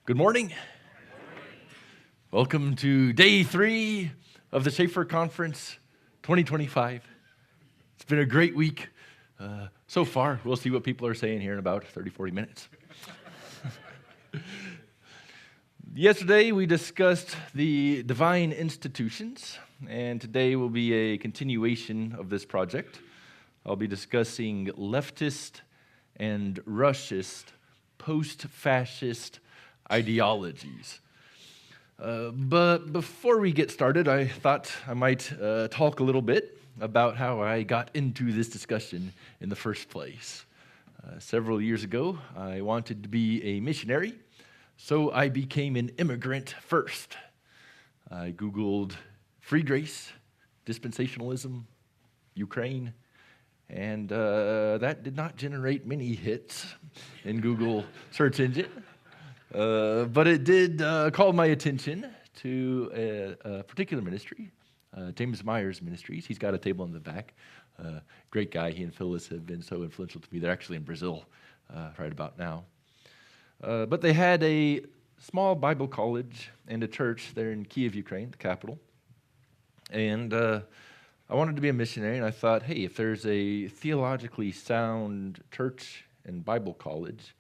Good morning. Welcome to day 3 of the Chafer Conference 2025. It's been a great week so far. We'll see what people are saying here in about 30, 40 minutes. Yesterday we discussed the divine institutions, and today will be a continuation of this project. I'll be discussing leftist and Ruscist, post-fascist ideologies. But before we get started, I thought I might talk a little bit about how I got into this discussion in the first place. Several years ago, I wanted to be a missionary, so I became an immigrant first. I Googled free grace, dispensationalism, Ukraine, and that did not generate many hits in Google search engine. But it did call my attention to a particular ministry, James Meyer's Ministries. He's got a table in the back. Great guy. He and Phyllis have been so influential to me. They're actually in Brazil right about now. But they had a small Bible college and a church there in Kiev, Ukraine, the capital. And I wanted to be a missionary, and I thought, hey, if there's a theologically sound church and Bible college,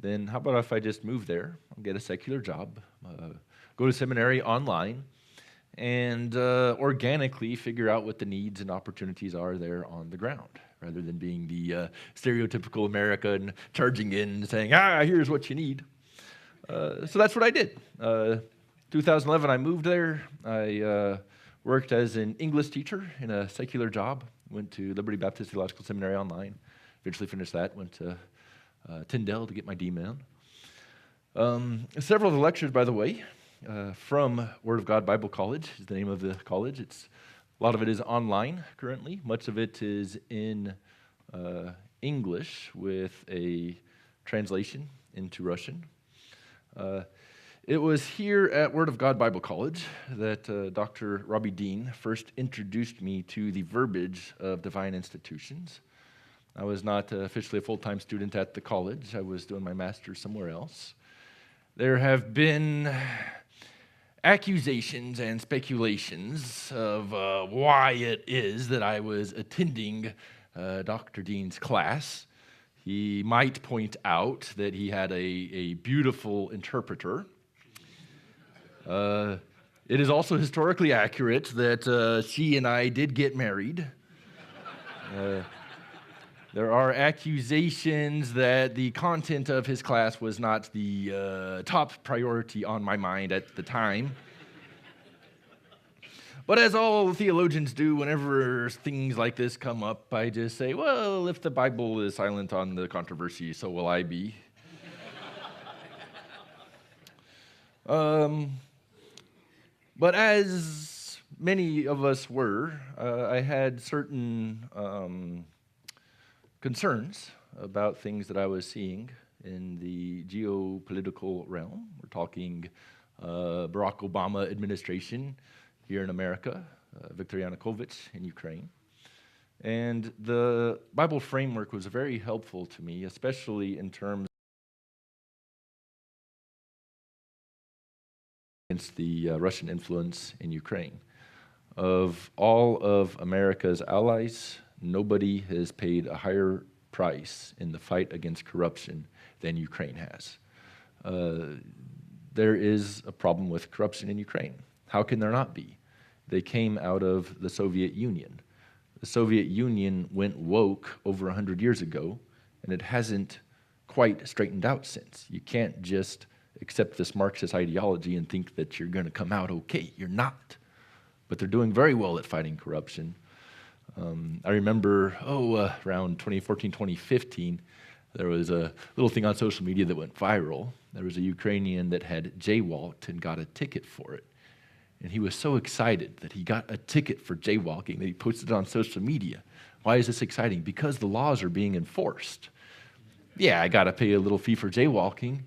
then how about if I just move there, get a secular job, go to seminary online, and organically figure out what the needs and opportunities are there on the ground, rather than being the stereotypical American charging in and saying, here's what you need. So that's what I did. 2011, I moved there. I worked as an English teacher in a secular job, went to Liberty Baptist Theological Seminary online, eventually finished that, went to Tyndale to get my DMin. Several of the lectures, by the way, from Word of God Bible College is the name of the college. A lot of it is online currently. Much of it is in English with a translation into Russian. It was here at Word of God Bible College that Dr. Robbie Dean first introduced me to the verbiage of divine institutions. I was not officially a full-time student at the college. I was doing my master's somewhere else. There have been accusations and speculations of why it is that I was attending Dr. Dean's class. He might point out that he had a beautiful interpreter. It is also historically accurate that she and I did get married. There are accusations that the content of his class was not the top priority on my mind at the time. But as all theologians do, whenever things like this come up, I just say, well, if the Bible is silent on the controversy, so will I be. But as many of us were, I had certain concerns about things that I was seeing in the geopolitical realm. We're talking Barack Obama administration here in America, Viktor Yanukovych in Ukraine. And the Bible framework was very helpful to me, especially in terms against the Russian influence in Ukraine. Of all of America's allies, nobody has paid a higher price in the fight against corruption than Ukraine has. There is a problem with corruption in Ukraine. How can there not be? They came out of the Soviet Union. The Soviet Union went woke over 100 years ago, and it hasn't quite straightened out since. You can't just accept this Marxist ideology and think that you're going to come out okay. You're not. But they're doing very well at fighting corruption. I remember, around 2014, 2015, there was a little thing on social media that went viral. There was a Ukrainian that had jaywalked and got a ticket for it. And he was so excited that he got a ticket for jaywalking that he posted it on social media. Why is this exciting? Because the laws are being enforced. Yeah, I got to pay a little fee for jaywalking,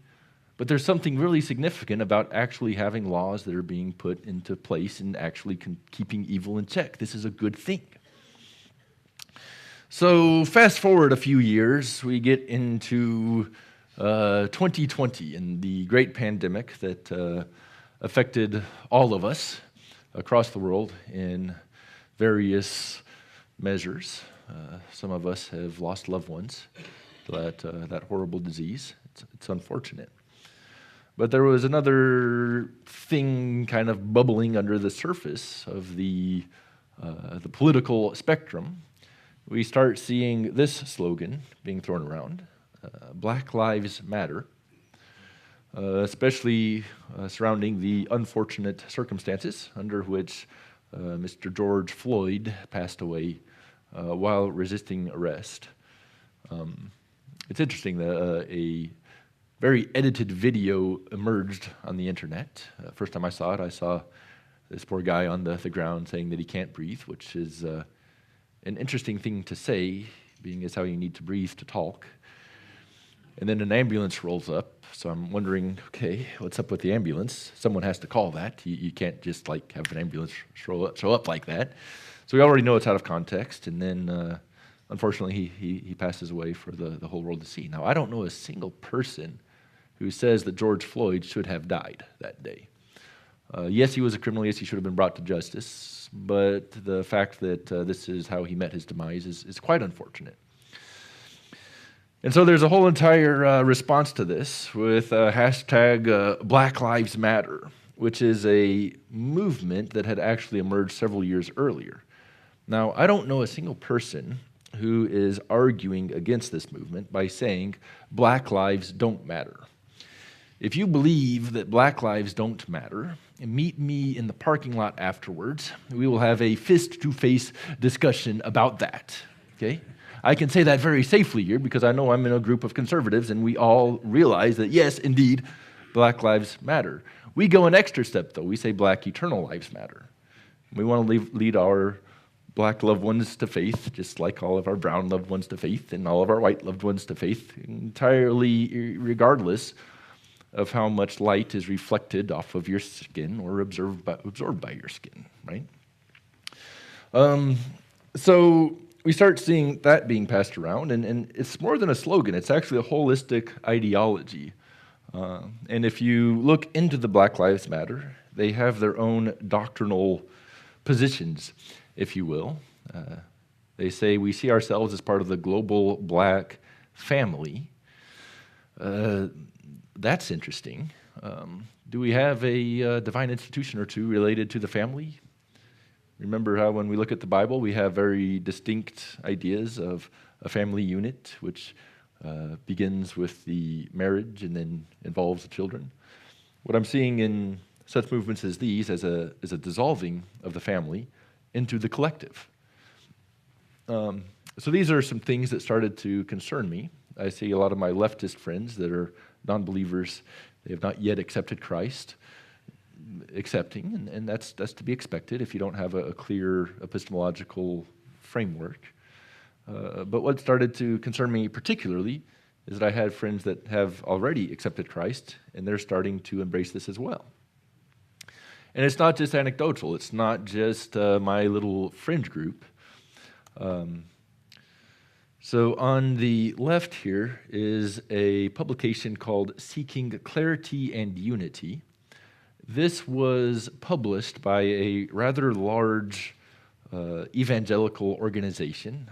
but there's something really significant about actually having laws that are being put into place and actually keeping evil in check. This is a good thing. So fast forward a few years, we get into 2020 and the great pandemic that affected all of us across the world in various measures. Some of us have lost loved ones to that horrible disease. It's unfortunate. But there was another thing kind of bubbling under the surface of the political spectrum. We start seeing this slogan being thrown around, Black Lives Matter, especially surrounding the unfortunate circumstances under which Mr. George Floyd passed away while resisting arrest. It's interesting that a very edited video emerged on the internet. First time I saw this poor guy on the ground saying that he can't breathe, which is an interesting thing to say, being as how you need to breathe to talk. And then an ambulance rolls up, so I'm wondering, okay, what's up with the ambulance? Someone has to call that. You can't just like have an ambulance show up like that. So we already know it's out of context, and then unfortunately he passes away for the whole world to see. Now, I don't know a single person who says that George Floyd should have died that day. Yes, he was a criminal. Yes, he should have been brought to justice. But the fact that this is how he met his demise is quite unfortunate. And so there's a whole entire response to this with hashtag Black Lives Matter, which is a movement that had actually emerged several years earlier. Now, I don't know a single person who is arguing against this movement by saying Black lives don't matter. If you believe that Black lives don't matter, meet me in the parking lot afterwards. We will have a fist-to-face discussion about that, okay? I can say that very safely here because I know I'm in a group of conservatives and we all realize that, yes, indeed, Black lives matter. We go an extra step, though. We say Black eternal lives matter. We want to lead our Black loved ones to faith, just like all of our brown loved ones to faith and all of our white loved ones to faith, entirely regardless of how much light is reflected off of your skin or absorbed by your skin, right? So we start seeing that being passed around, and it's more than a slogan. It's actually a holistic ideology. And if you look into the Black Lives Matter, they have their own doctrinal positions, if you will. They say we see ourselves as part of the global Black family. That's interesting. Do we have a divine institution or two related to the family? Remember how when we look at the Bible, we have very distinct ideas of a family unit, which begins with the marriage and then involves the children. What I'm seeing in such movements as these is a dissolving of the family into the collective. So these are some things that started to concern me. I see a lot of my leftist friends that are non-believers. They have not yet accepted Christ, accepting, and that's to be expected if you don't have a clear epistemological framework. But what started to concern me particularly is that I had friends that have already accepted Christ, and they're starting to embrace this as well. And it's not just anecdotal. It's not just my little fringe group. So on the left here is a publication called Seeking Clarity and Unity. This was published by a rather large evangelical organization.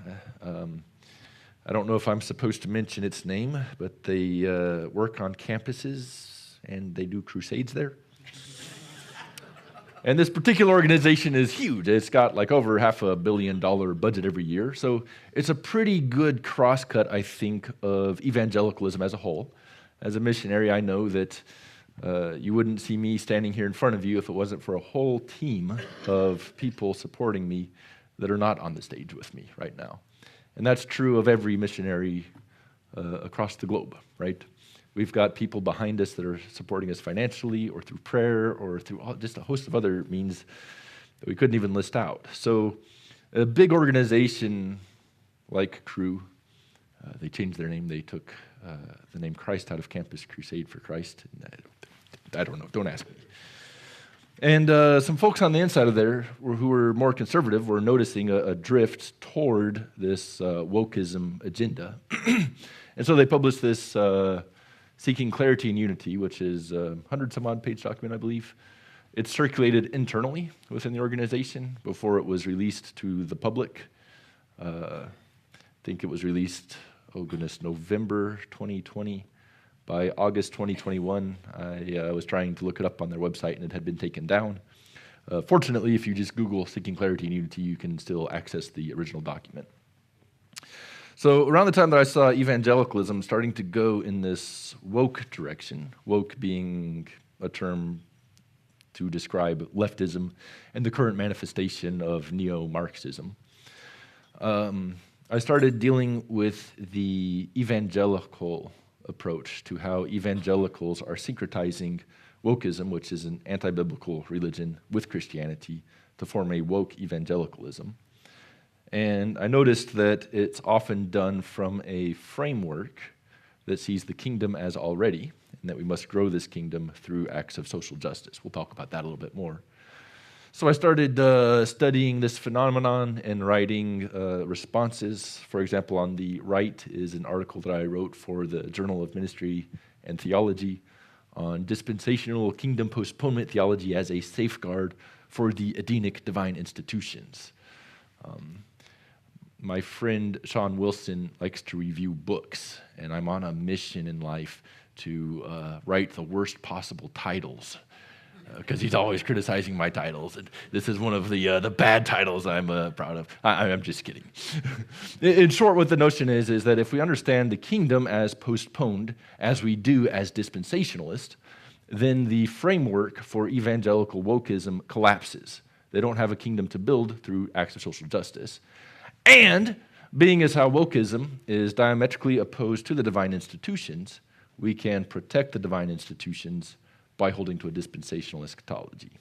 I don't know if I'm supposed to mention its name, but they work on campuses and they do crusades there. And this particular organization is huge. It's got like over $500 million budget every year. So it's a pretty good crosscut, I think, of evangelicalism as a whole. As a missionary, I know that you wouldn't see me standing here in front of you if it wasn't for a whole team of people supporting me that are not on the stage with me right now. And that's true of every missionary across the globe, right? We've got people behind us that are supporting us financially or through prayer or through just a host of other means that we couldn't even list out. So a big organization like Cru, they changed their name. They took the name Christ out of Campus Crusade for Christ. I don't know. Don't ask me. And some folks on the inside of there who were more conservative were noticing a drift toward this wokeism agenda. And so they published this Seeking Clarity and Unity, which is a 100-some-odd page document, I believe. It's circulated internally within the organization before it was released to the public. I think it was released, November 2020. By August 2021, I was trying to look it up on their website, and it had been taken down. Fortunately, if you just Google Seeking Clarity and Unity, you can still access the original document. So around the time that I saw evangelicalism starting to go in this woke direction, woke being a term to describe leftism and the current manifestation of neo-Marxism, I started dealing with the evangelical approach to how evangelicals are syncretizing wokeism, which is an anti-biblical religion, with Christianity to form a woke evangelicalism. And I noticed that it's often done from a framework that sees the kingdom as already, and that we must grow this kingdom through acts of social justice. We'll talk about that a little bit more. So I started studying this phenomenon and writing responses. For example, on the right is an article that I wrote for the Journal of Ministry and Theology on dispensational kingdom postponement theology as a safeguard for the Edenic divine institutions. My friend Sean Wilson likes to review books, and I'm on a mission in life to write the worst possible titles, because he's always criticizing my titles, and this is one of the bad titles I'm proud of. I'm just kidding. In short, what the notion is that if we understand the kingdom as postponed, as we do as dispensationalists, then the framework for evangelical wokeism collapses. They don't have a kingdom to build through acts of social justice. And being as how wokeism is diametrically opposed to the divine institutions, we can protect the divine institutions by holding to a dispensational eschatology.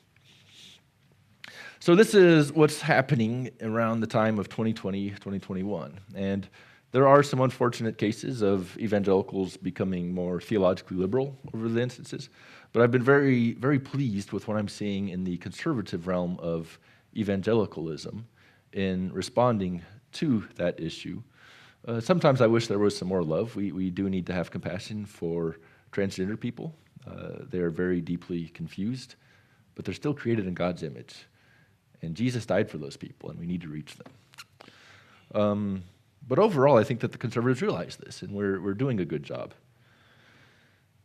So this is what's happening around the time of 2020, 2021. And there are some unfortunate cases of evangelicals becoming more theologically liberal over the instances, but I've been very, very pleased with what I'm seeing in the conservative realm of evangelicalism in responding to that issue. Sometimes I wish there was some more love. We do need to have compassion for transgender people. They are very deeply confused, but they're still created in God's image. And Jesus died for those people, and we need to reach them. But overall, I think that the conservatives realize this, and we're doing a good job.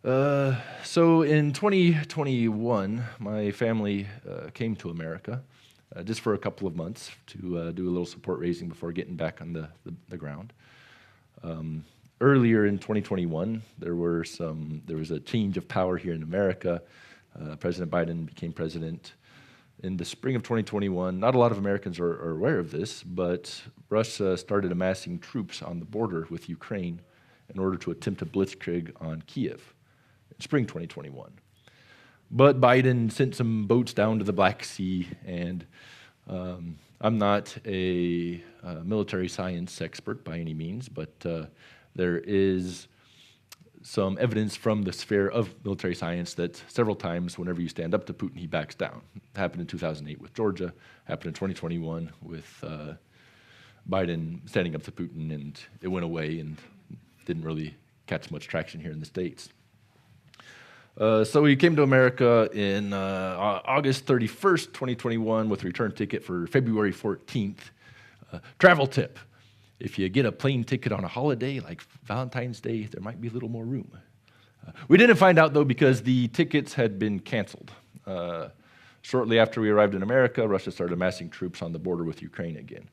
So in 2021, my family came to America just for a couple of months to do a little support raising before getting back on the ground. Earlier in 2021, there was a change of power here in America. President Biden became president. In the spring of 2021, not a lot of Americans are aware of this, but Russia started amassing troops on the border with Ukraine in order to attempt a blitzkrieg on Kiev in spring 2021. But Biden sent some boats down to the Black Sea, and I'm not a military science expert by any means, but there is some evidence from the sphere of military science that several times whenever you stand up to Putin, he backs down. It happened in 2008 with Georgia, happened in 2021 with Biden standing up to Putin, and it went away and didn't really catch much traction here in the States. So he came to America in August 31st, 2021 with a return ticket for February 14th. Travel tip. If you get a plane ticket on a holiday like Valentine's Day, there might be a little more room. We didn't find out, though, because the tickets had been canceled. Shortly after we arrived in America, Russia started amassing troops on the border with Ukraine again.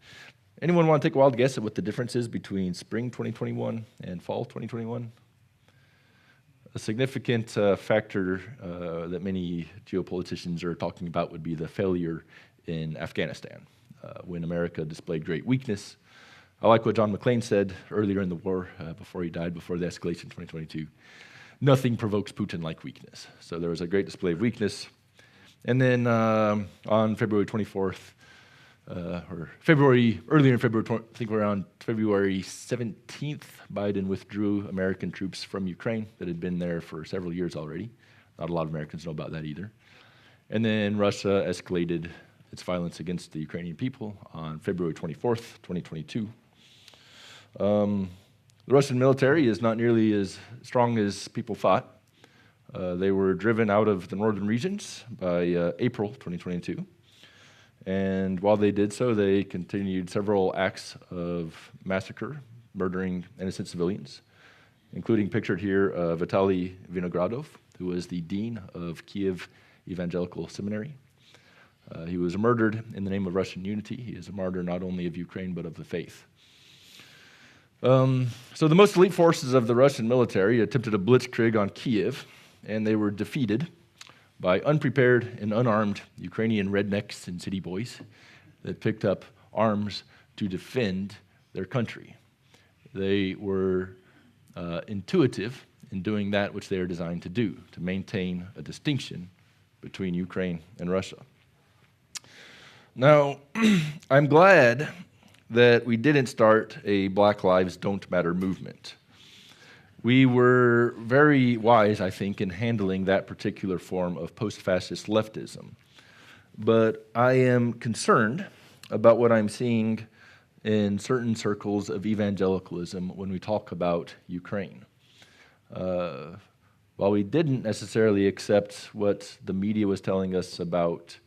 Anyone want to take a wild guess at what the difference is between spring 2021 and fall 2021? A significant factor that many geopoliticians are talking about would be the failure in Afghanistan, when America displayed great weakness. I like what John McClane said earlier in the war, before he died, before the escalation in 2022. Nothing provokes Putin like weakness. So there was a great display of weakness. And then on February 24th, earlier in February, I think around February 17th, Biden withdrew American troops from Ukraine that had been there for several years already. Not a lot of Americans know about that either. And then Russia escalated its violence against the Ukrainian people on February 24th, 2022. The The Russian military is not nearly as strong as people thought. They were driven out of the northern regions by April 2022. And while they did so, they continued several acts of massacre, murdering innocent civilians, including pictured here Vitaly Vinogradov, who was the dean of Kiev Evangelical Seminary. He was murdered in the name of Russian unity. He is a martyr not only of Ukraine, but of the faith. So the most elite forces of the Russian military attempted a blitzkrieg on Kiev, and they were defeated by unprepared and unarmed Ukrainian rednecks and city boys that picked up arms to defend their country. They were intuitive in doing that which they are designed to do, to maintain a distinction between Ukraine and Russia. Now, I'm glad that we didn't start a Black Lives Don't Matter movement. We were very wise, I think, in handling that particular form of post-fascist leftism. But I am concerned about what I'm seeing in certain circles of evangelicalism when we talk about Ukraine. While we didn't necessarily accept what the media was telling us about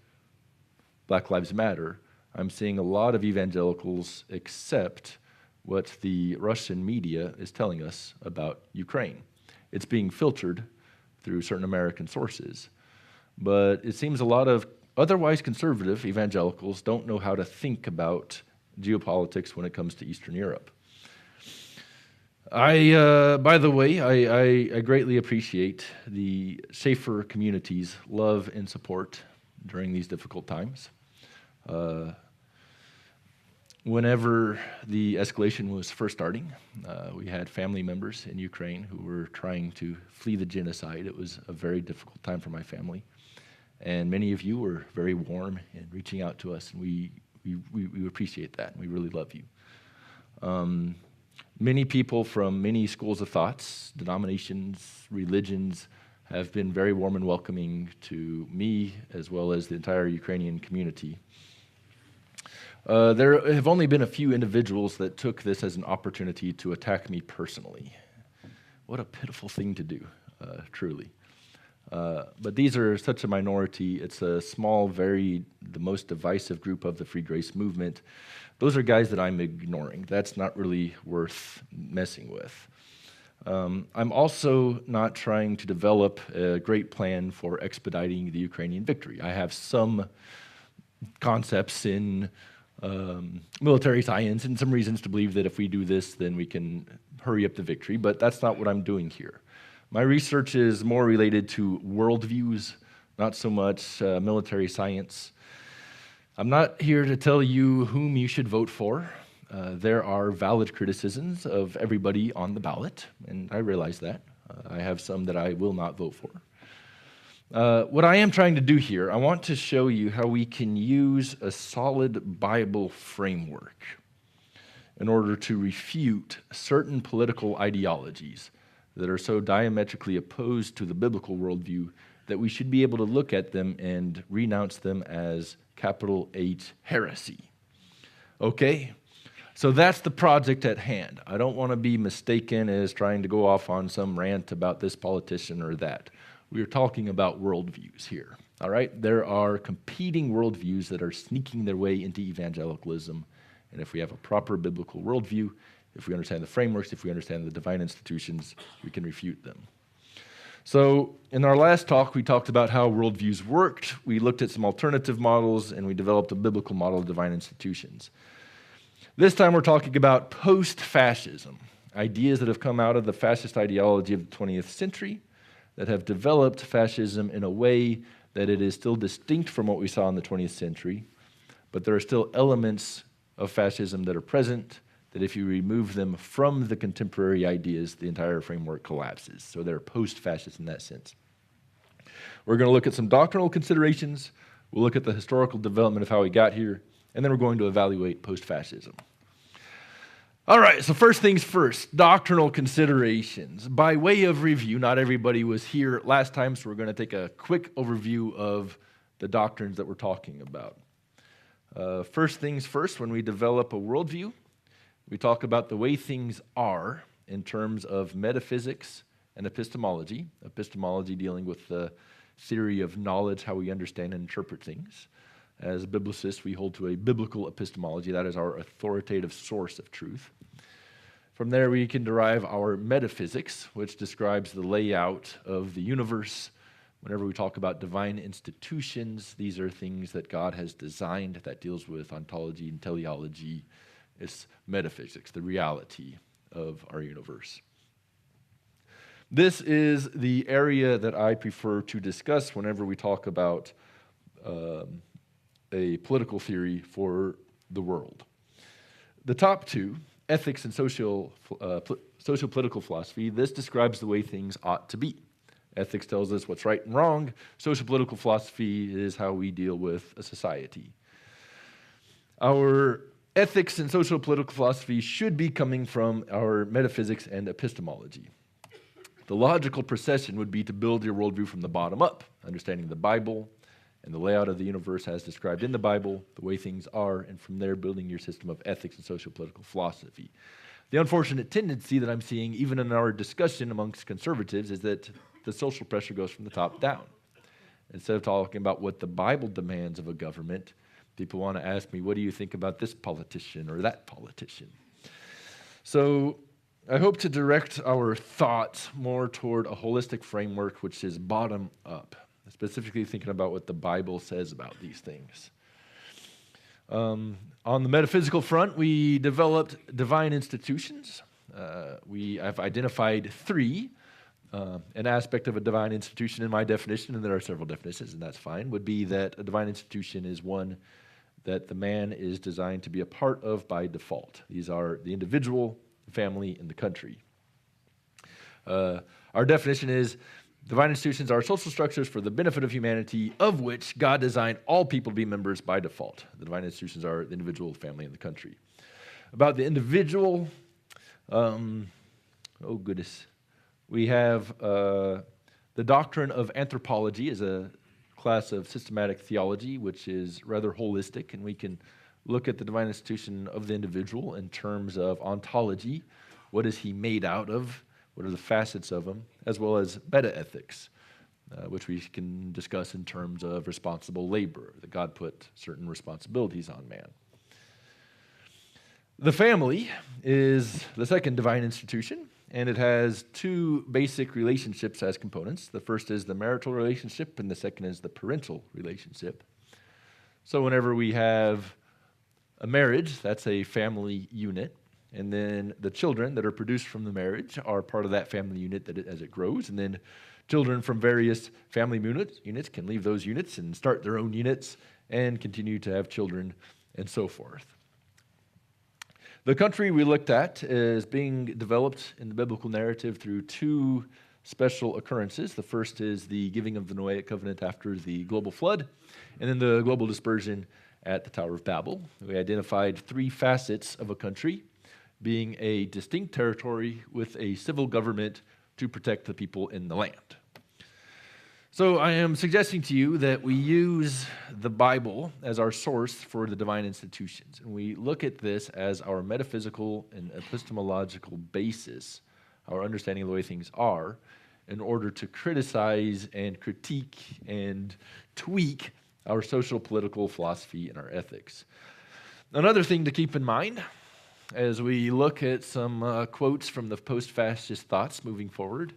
Black Lives Matter, I'm seeing a lot of evangelicals accept what the Russian media is telling us about Ukraine. It's being filtered through certain American sources. But it seems a lot of otherwise conservative evangelicals don't know how to think about geopolitics when it comes to Eastern Europe. By the way, I greatly appreciate the Chafer community's love and support during these difficult times. Whenever the escalation was first starting, we had family members in Ukraine who were trying to flee the genocide. It was a very difficult time for my family. And many of you were very warm in reaching out to us, and we appreciate that, and we really love you. Many people from many schools of thoughts, denominations, religions, have been very warm and welcoming to me as well as the entire Ukrainian community. There have only been a few individuals that took this as an opportunity to attack me personally. What a pitiful thing to do, truly. But these are such a minority. It's a small, the most divisive group of the Free Grace movement. Those are guys that I'm ignoring. That's not really worth messing with. I'm also not trying to develop a great plan for expediting the Ukrainian victory. I have some concepts in military science and some reasons to believe that if we do this, then we can hurry up the victory, but that's not what I'm doing here. My research is more related to worldviews, not so much military science. I'm not here to tell you whom you should vote for. There are valid criticisms of everybody on the ballot, and I realize that. I have some that I will not vote for. What I am trying to do here, I want to show you how we can use a solid Bible framework in order to refute certain political ideologies that are so diametrically opposed to the biblical worldview that we should be able to look at them and renounce them as capital H heresy. Okay? So that's the project at hand. I don't want to be mistaken as trying to go off on some rant about this politician or that. We are talking about worldviews here, all right? There are competing worldviews that are sneaking their way into evangelicalism, and if we have a proper biblical worldview, if we understand the frameworks, if we understand the divine institutions, we can refute them. So in our last talk, we talked about how worldviews worked. We looked at some alternative models, and we developed a biblical model of divine institutions. This time we're talking about post-fascism, ideas that have come out of the fascist ideology of the 20th century that have developed fascism in a way that it is still distinct from what we saw in the 20th century, but there are still elements of fascism that are present that if you remove them from the contemporary ideas, the entire framework collapses. So they're post-fascist in that sense. We're going to look at some doctrinal considerations. We'll look at the historical development of how we got here, and then we're going to evaluate post-fascism. All right, so first things first, doctrinal considerations. By way of review, not everybody was here last time, so we're going to take a quick overview of the doctrines that we're talking about. First things first, when we develop a worldview, we talk about the way things are in terms of metaphysics and epistemology. Epistemology dealing with the theory of knowledge, how we understand and interpret things. As biblicists, we hold to a biblical epistemology. That is our authoritative source of truth. From there, we can derive our metaphysics, which describes the layout of the universe. Whenever we talk about divine institutions, these are things that God has designed that deals with ontology and teleology. It's metaphysics, the reality of our universe. This is the area that I prefer to discuss whenever we talk about a political theory for the world. The top two, ethics and social-political philosophy, this describes the way things ought to be. Ethics tells us what's right and wrong. Social-political philosophy is how we deal with a society. Our ethics and social-political philosophy should be coming from our metaphysics and epistemology. The logical procession would be to build your worldview from the bottom up, understanding the Bible and the layout of the universe as described in the Bible, the way things are, and from there building your system of ethics and social-political philosophy. The unfortunate tendency that I'm seeing, even in our discussion amongst conservatives, is that the social pressure goes from the top down. Instead of talking about what the Bible demands of a government, people want to ask me, what do you think about this politician or that politician? So I hope to direct our thoughts more toward a holistic framework which is bottom up, specifically thinking about what the Bible says about these things. On the metaphysical front, we developed divine institutions. We have identified three. An aspect of a divine institution in my definition, and there are several definitions, and that's fine, would be that a divine institution is one that the man is designed to be a part of by default. These are the individual, the family, and the country. Our definition is divine institutions are social structures for the benefit of humanity, of which God designed all people to be members by default. The divine institutions are the individual, the family, and the country. About the individual, we have the doctrine of anthropology as a class of systematic theology, which is rather holistic, and we can look at the divine institution of the individual in terms of ontology. What is he made out of? What are the facets of him? As well as meta-ethics, which we can discuss in terms of responsible labor, that God put certain responsibilities on man. The family is the second divine institution, and it has two basic relationships as components. The first is the marital relationship, and the second is the parental relationship. So whenever we have a marriage, that's a family unit, and then the children that are produced from the marriage are part of that family unit as it grows, and then children from various family units can leave those units and start their own units and continue to have children and so forth. The country we looked at is being developed in the biblical narrative through two special occurrences. The first is the giving of the Noahic covenant after the global flood, and then the global dispersion at the Tower of Babel. We identified three facets of a country, being a distinct territory with a civil government to protect the people in the land. So I am suggesting to you that we use the Bible as our source for the divine institutions. And we look at this as our metaphysical and epistemological basis, our understanding of the way things are, in order to criticize and critique and tweak our social political philosophy and our ethics. Another thing to keep in mind as we look at some quotes from the post-fascist thoughts moving forward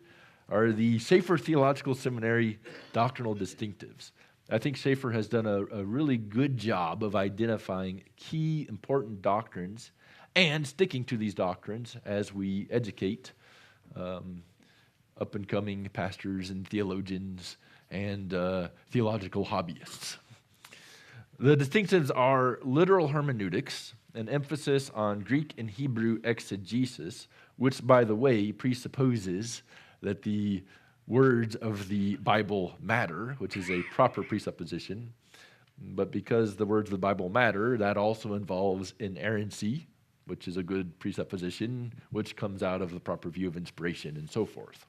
are the Chafer Theological Seminary doctrinal distinctives. I think Chafer has done a really good job of identifying key important doctrines and sticking to these doctrines as we educate up-and-coming pastors and theologians and theological hobbyists. The distinctives are literal hermeneutics, an emphasis on Greek and Hebrew exegesis, which, by the way, presupposes that the words of the Bible matter, which is a proper presupposition. But because the words of the Bible matter, that also involves inerrancy, which is a good presupposition, which comes out of the proper view of inspiration and so forth.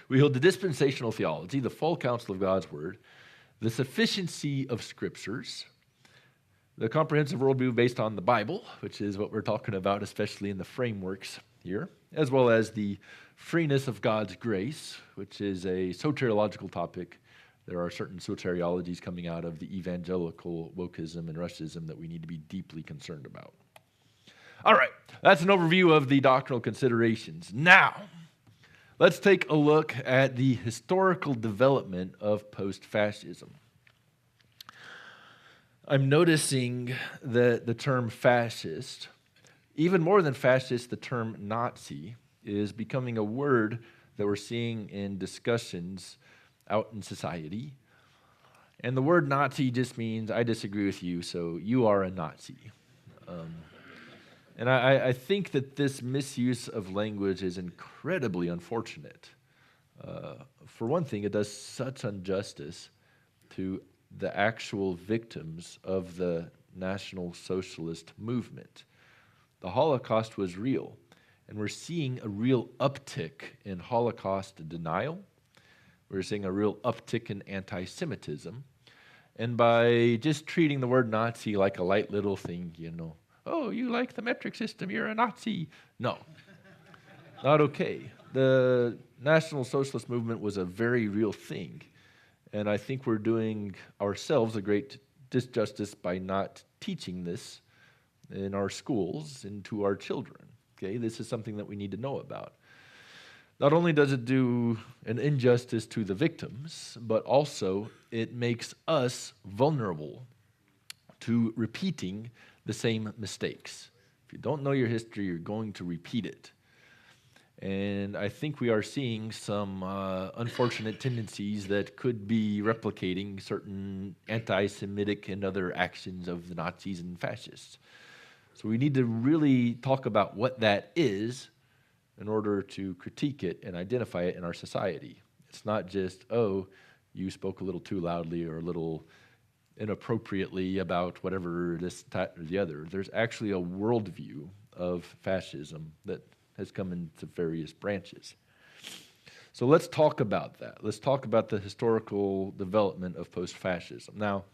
We hold the dispensational theology, the full counsel of God's word, the sufficiency of scriptures, the comprehensive worldview based on the Bible, which is what we're talking about, especially in the frameworks here, as well as the freeness of God's grace, which is a soteriological topic. There are certain soteriologies coming out of the evangelical wokeism and Ruscism that we need to be deeply concerned about. All right, that's an overview of the doctrinal considerations. Now, let's take a look at the historical development of post-fascism. I'm noticing that the term fascist, even more than fascist, the term Nazi, is becoming a word that we're seeing in discussions out in society. And the word Nazi just means, I disagree with you, so you are a Nazi. And I think that this misuse of language is incredibly unfortunate. For one thing, it does such injustice to the actual victims of the National Socialist movement. The Holocaust was real, and we're seeing a real uptick in Holocaust denial. We're seeing a real uptick in anti-Semitism. And by just treating the word Nazi like a light little thing, oh, you like the metric system, you're a Nazi. No, not okay. The National Socialist movement was a very real thing. And I think we're doing ourselves a great disjustice by not teaching this in our schools and to our children. Okay, this is something that we need to know about. Not only does it do an injustice to the victims, but also it makes us vulnerable to repeating the same mistakes. If you don't know your history, you're going to repeat it. And I think we are seeing some unfortunate tendencies that could be replicating certain anti-Semitic and other actions of the Nazis and fascists. So we need to really talk about what that is in order to critique it and identify it in our society. It's not just, oh, you spoke a little too loudly or a little inappropriately about whatever this, that, or the other. There's actually a worldview of fascism that has come into various branches. So let's talk about that. Let's talk about the historical development of post-fascism. Now,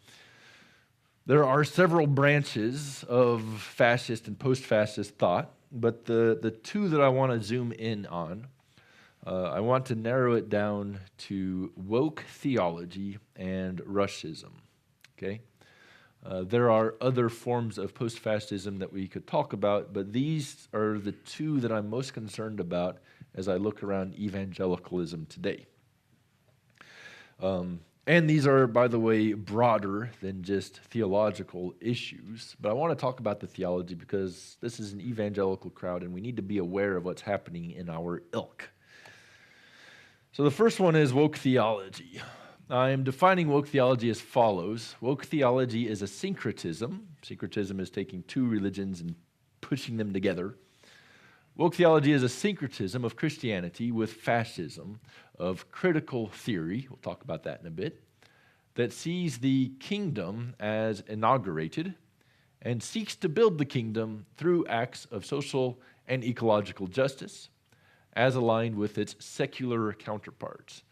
there are several branches of fascist and post-fascist thought, but the two that I want to zoom in on, I want to narrow it down to woke theology and Ruscism. Okay? There are other forms of post-fascism that we could talk about, but these are the two that I'm most concerned about as I look around evangelicalism today. And these are, by the way, broader than just theological issues, but I want to talk about the theology because this is an evangelical crowd and we need to be aware of what's happening in our ilk. So the first one is woke theology. I am defining woke theology as follows. Woke theology is a syncretism. Syncretism is taking two religions and pushing them together. Woke theology is a syncretism of Christianity with fascism, of critical theory, we'll talk about that in a bit, that sees the kingdom as inaugurated and seeks to build the kingdom through acts of social and ecological justice, as aligned with its secular counterparts.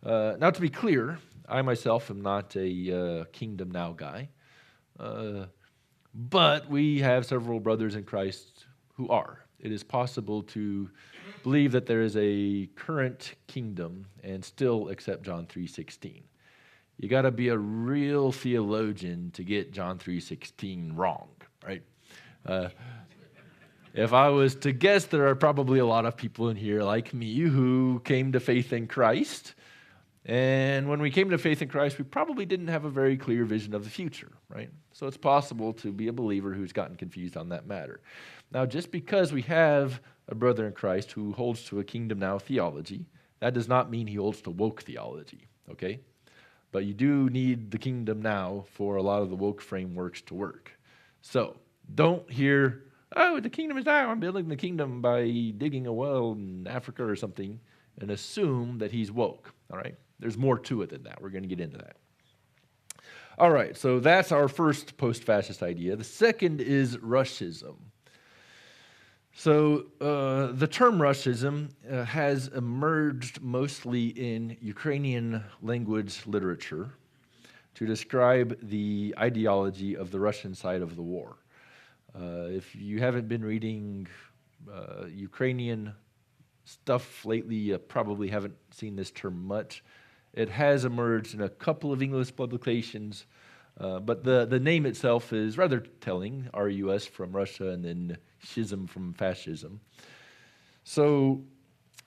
Now, to be clear, I myself am not a Kingdom Now guy, but we have several brothers in Christ who are. It is possible to believe that there is a current kingdom and still accept John 3:16. You got to be a real theologian to get John 3:16 wrong, right? If I was to guess, there are probably a lot of people in here like me who came to faith in Christ. And when we came to faith in Christ, we probably didn't have a very clear vision of the future, right? So it's possible to be a believer who's gotten confused on that matter. Now, just because we have a brother in Christ who holds to a kingdom now theology, that does not mean he holds to woke theology, okay? But you do need the kingdom now for a lot of the woke frameworks to work. So don't hear, oh, the kingdom is now, I'm building the kingdom by digging a well in Africa or something, and assume that he's woke, all right? There's more to it than that. We're going to get into that. All right, so that's our first post-fascist idea. The second is Ruscism. So the term Ruscism has emerged mostly in Ukrainian language literature to describe the ideology of the Russian side of the war. If you haven't been reading Ukrainian stuff lately. You probably haven't seen this term much. It has emerged in a couple of English publications, but the name itself is rather telling, RUS from Russia and then schism from fascism. So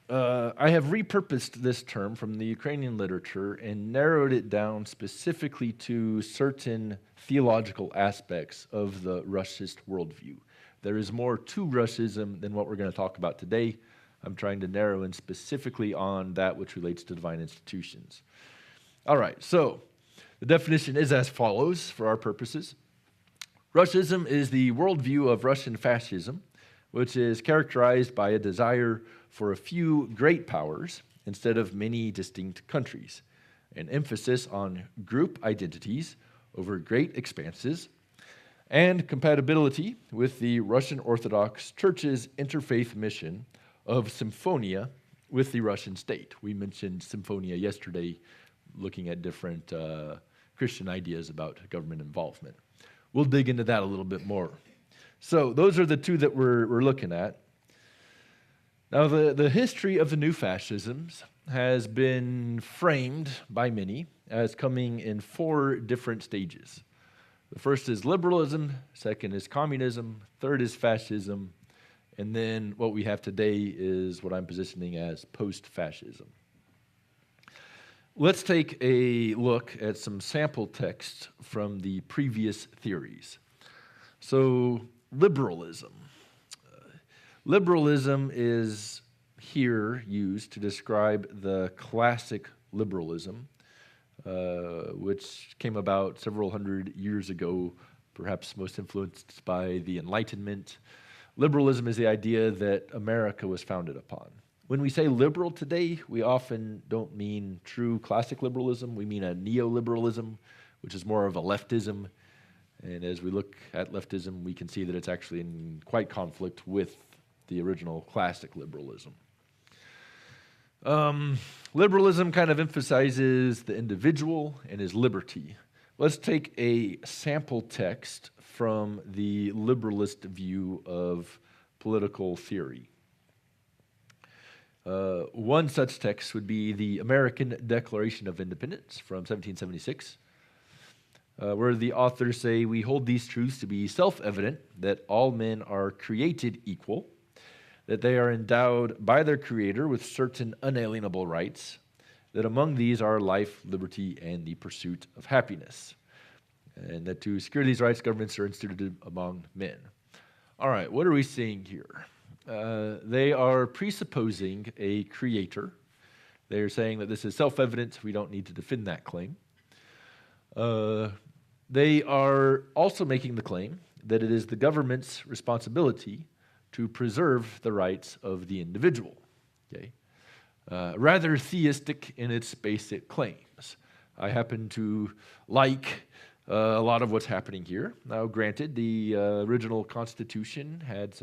I have repurposed this term from the Ukrainian literature and narrowed it down specifically to certain theological aspects of the Ruscist worldview. There is more to Russism than what we're going to talk about today. I'm trying to narrow in specifically on that which relates to divine institutions. All right, so the definition is as follows for our purposes. Russism is the worldview of Russian fascism, which is characterized by a desire for a few great powers instead of many distinct countries, an emphasis on group identities over great expanses, and compatibility with the Russian Orthodox Church's interfaith mission of symphonia with the Russian state. We mentioned symphonia yesterday, looking at different Christian ideas about government involvement. We'll dig into that a little bit more. So those are the two that we're looking at. Now, the history of the new fascisms has been framed by many as coming in 4 different stages. The first is liberalism, second is communism, third is fascism, and then what we have today is what I'm positioning as post-fascism. Let's take a look at some sample texts from the previous theories. So, liberalism. Liberalism is here used to describe the classic liberalism, which came about several hundred years ago, perhaps most influenced by the Enlightenment. Liberalism is the idea that America was founded upon. When we say liberal today, we often don't mean true classic liberalism. We mean a neoliberalism, which is more of a leftism. And as we look at leftism, we can see that it's actually in quite conflict with the original classic liberalism. Liberalism kind of emphasizes the individual and his liberty. Let's take a sample text from the liberalist view of political theory. One such text would be the American Declaration of Independence from 1776, where the authors say, "We hold these truths to be self-evident, that all men are created equal, that they are endowed by their Creator with certain unalienable rights, that among these are life, liberty, and the pursuit of happiness, and that to secure these rights, governments are instituted among men." All right, what are we seeing here? They are presupposing a creator. They're saying that this is self-evident. We don't need to defend that claim. They are also making the claim that it is the government's responsibility to preserve the rights of the individual. Okay? Rather theistic in its basic claims. I happen to like a lot of what's happening here. Now, granted, the original Constitution had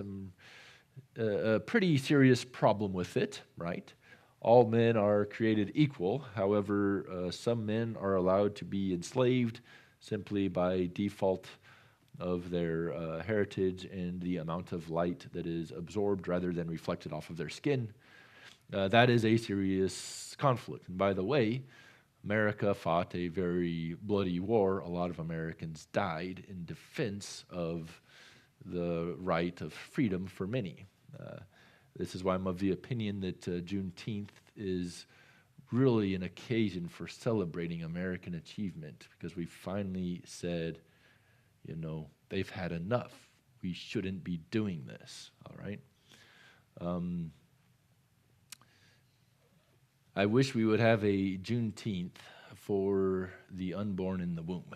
a pretty serious problem with it, right? All men are created equal. However, some men are allowed to be enslaved simply by default of their heritage and the amount of light that is absorbed rather than reflected off of their skin. That is a serious conflict. And by the way, America fought a very bloody war. A lot of Americans died in defense of the right of freedom for many. This is why I'm of the opinion that Juneteenth is really an occasion for celebrating American achievement, because we finally said, you know, they've had enough. We shouldn't be doing this, all right? I wish we would have a Juneteenth for the unborn in the womb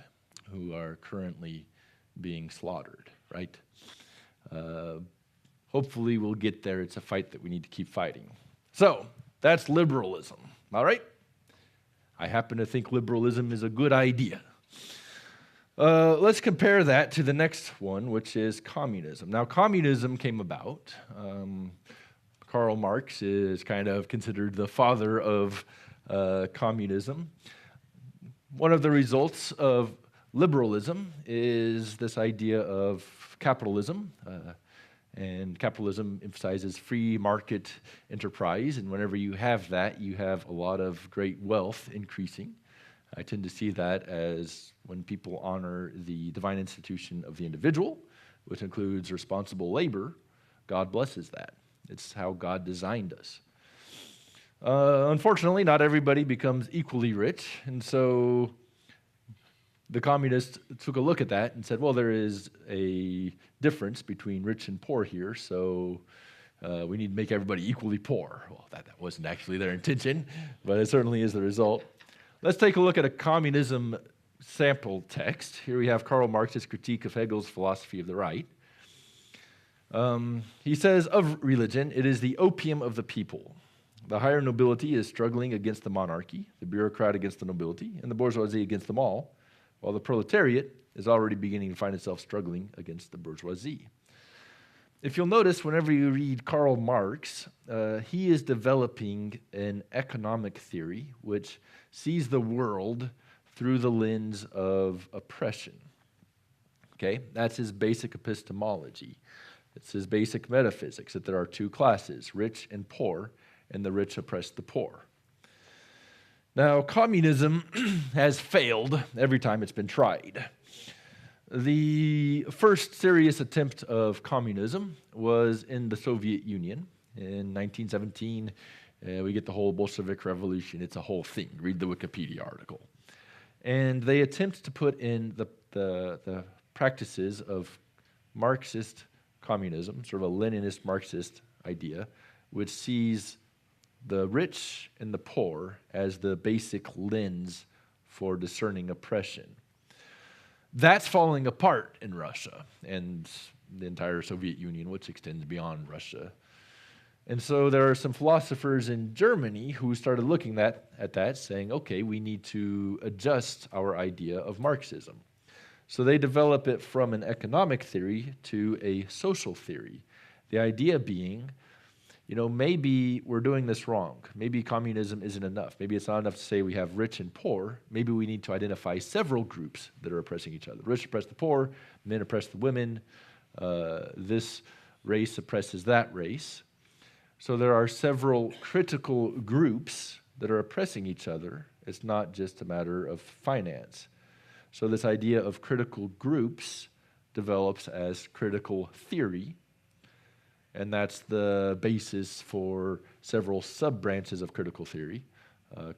who are currently being slaughtered, right? Hopefully we'll get there. It's a fight that we need to keep fighting. So that's liberalism, all right? I happen to think liberalism is a good idea. Let's compare that to the next one, which is communism. Now, communism came about. Karl Marx is kind of considered the father of communism. One of the results of liberalism is this idea of capitalism And capitalism emphasizes free market enterprise, and whenever you have that, you have a lot of great wealth increasing. I tend to see that as when people honor the divine institution of the individual, which includes responsible labor, God blesses that. It's how God designed us. Unfortunately, not everybody becomes equally rich, and so the communists took a look at that and said, well, there is a difference between rich and poor here, so we need to make everybody equally poor. Well, that wasn't actually their intention, but it certainly is the result. Let's take a look at a communism sample text. Here we have Karl Marx's critique of Hegel's philosophy of the right. He says, of religion, it is the opium of the people. The higher nobility is struggling against the monarchy, the bureaucrat against the nobility, and the bourgeoisie against them all, while the proletariat is already beginning to find itself struggling against the bourgeoisie. If you'll notice, whenever you read Karl Marx, he is developing an economic theory which sees the world through the lens of oppression. Okay, that's his basic epistemology. It's his basic metaphysics, that there are two classes, rich and poor, and the rich oppress the poor. Now, communism has failed every time it's been tried. The first serious attempt of communism was in the Soviet Union. In 1917, we get the whole Bolshevik Revolution. It's a whole thing. Read the Wikipedia article. And they attempt to put in the practices of Marxist communism, sort of a Leninist Marxist idea, which sees the rich and the poor as the basic lens for discerning oppression. That's falling apart in Russia and the entire Soviet Union, which extends beyond Russia. And so there are some philosophers in Germany who started looking at that, saying, okay, we need to adjust our idea of Marxism. So they develop it from an economic theory to a social theory. The idea being, maybe we're doing this wrong. Maybe communism isn't enough. Maybe it's not enough to say we have rich and poor. Maybe we need to identify several groups that are oppressing each other. The rich oppress the poor, men oppress the women, this race oppresses that race. So there are several critical groups that are oppressing each other. It's not just a matter of finance. So this idea of critical groups develops as critical theory, and that's the basis for several sub-branches of critical theory.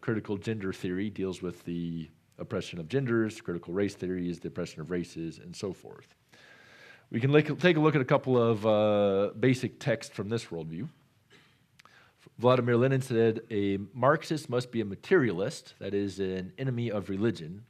Critical gender theory deals with the oppression of genders. Critical race theory is the oppression of races, and so forth. We can take a look at a couple of basic texts from this worldview. Vladimir Lenin said, a Marxist must be a materialist, that is, an enemy of religion.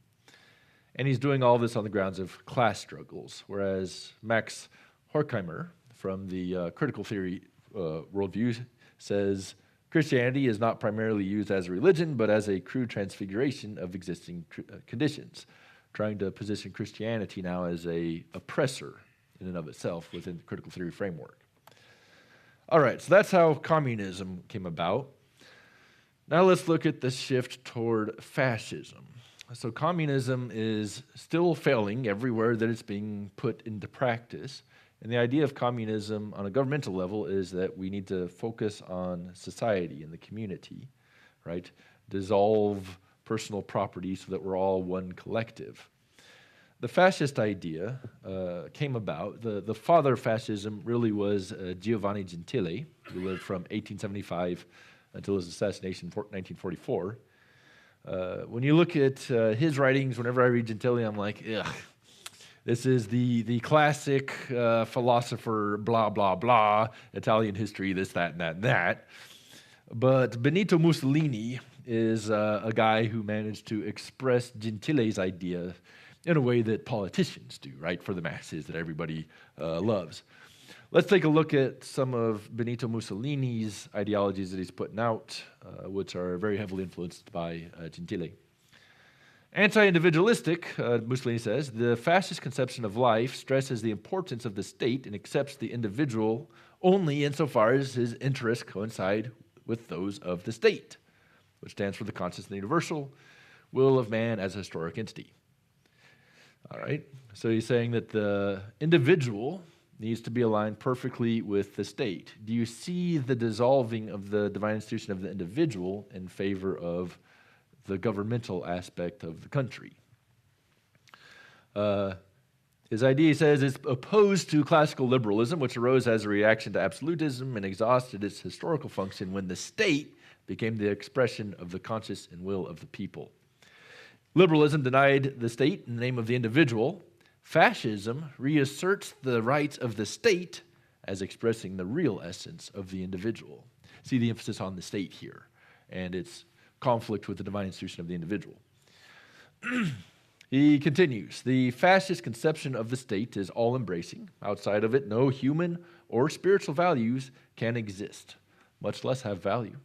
And he's doing all this on the grounds of class struggles, whereas Max Horkheimer, from the critical theory worldview, says Christianity is not primarily used as a religion, but as a crude transfiguration of existing conditions, trying to position Christianity now as a oppressor in and of itself within the critical theory framework. All right, so that's how communism came about. Now let's look at the shift toward fascism. So communism is still failing everywhere that it's being put into practice. And the idea of communism on a governmental level is that we need to focus on society and the community, right? Dissolve personal property so that we're all one collective. The fascist idea came about. The father of fascism really was Giovanni Gentile, who lived from 1875 until his assassination in 1944. When you look at his writings, whenever I read Gentile, I'm like, ugh. This is the classic philosopher, blah, blah, blah, Italian history, this, that, and that, and that. But Benito Mussolini is a guy who managed to express Gentile's idea in a way that politicians do, right, for the masses that everybody loves. Let's take a look at some of Benito Mussolini's ideologies that he's putting out, which are very heavily influenced by Gentile. Anti-individualistic, Mussolini says, the fascist conception of life stresses the importance of the state and accepts the individual only insofar as his interests coincide with those of the state, which stands for the conscious and universal will of man as a historic entity. All right, so he's saying that the individual needs to be aligned perfectly with the state. Do you see the dissolving of the divine institution of the individual in favor of the governmental aspect of the country? His idea, he says, is opposed to classical liberalism, which arose as a reaction to absolutism and exhausted its historical function when the state became the expression of the conscience and will of the people. Liberalism denied the state in the name of the individual. Fascism reasserts the rights of the state as expressing the real essence of the individual. See the emphasis on the state here and its conflict with the divine institution of the individual. He continues, the fascist conception of the state is all-embracing. Outside of it, no human or spiritual values can exist, much less have value.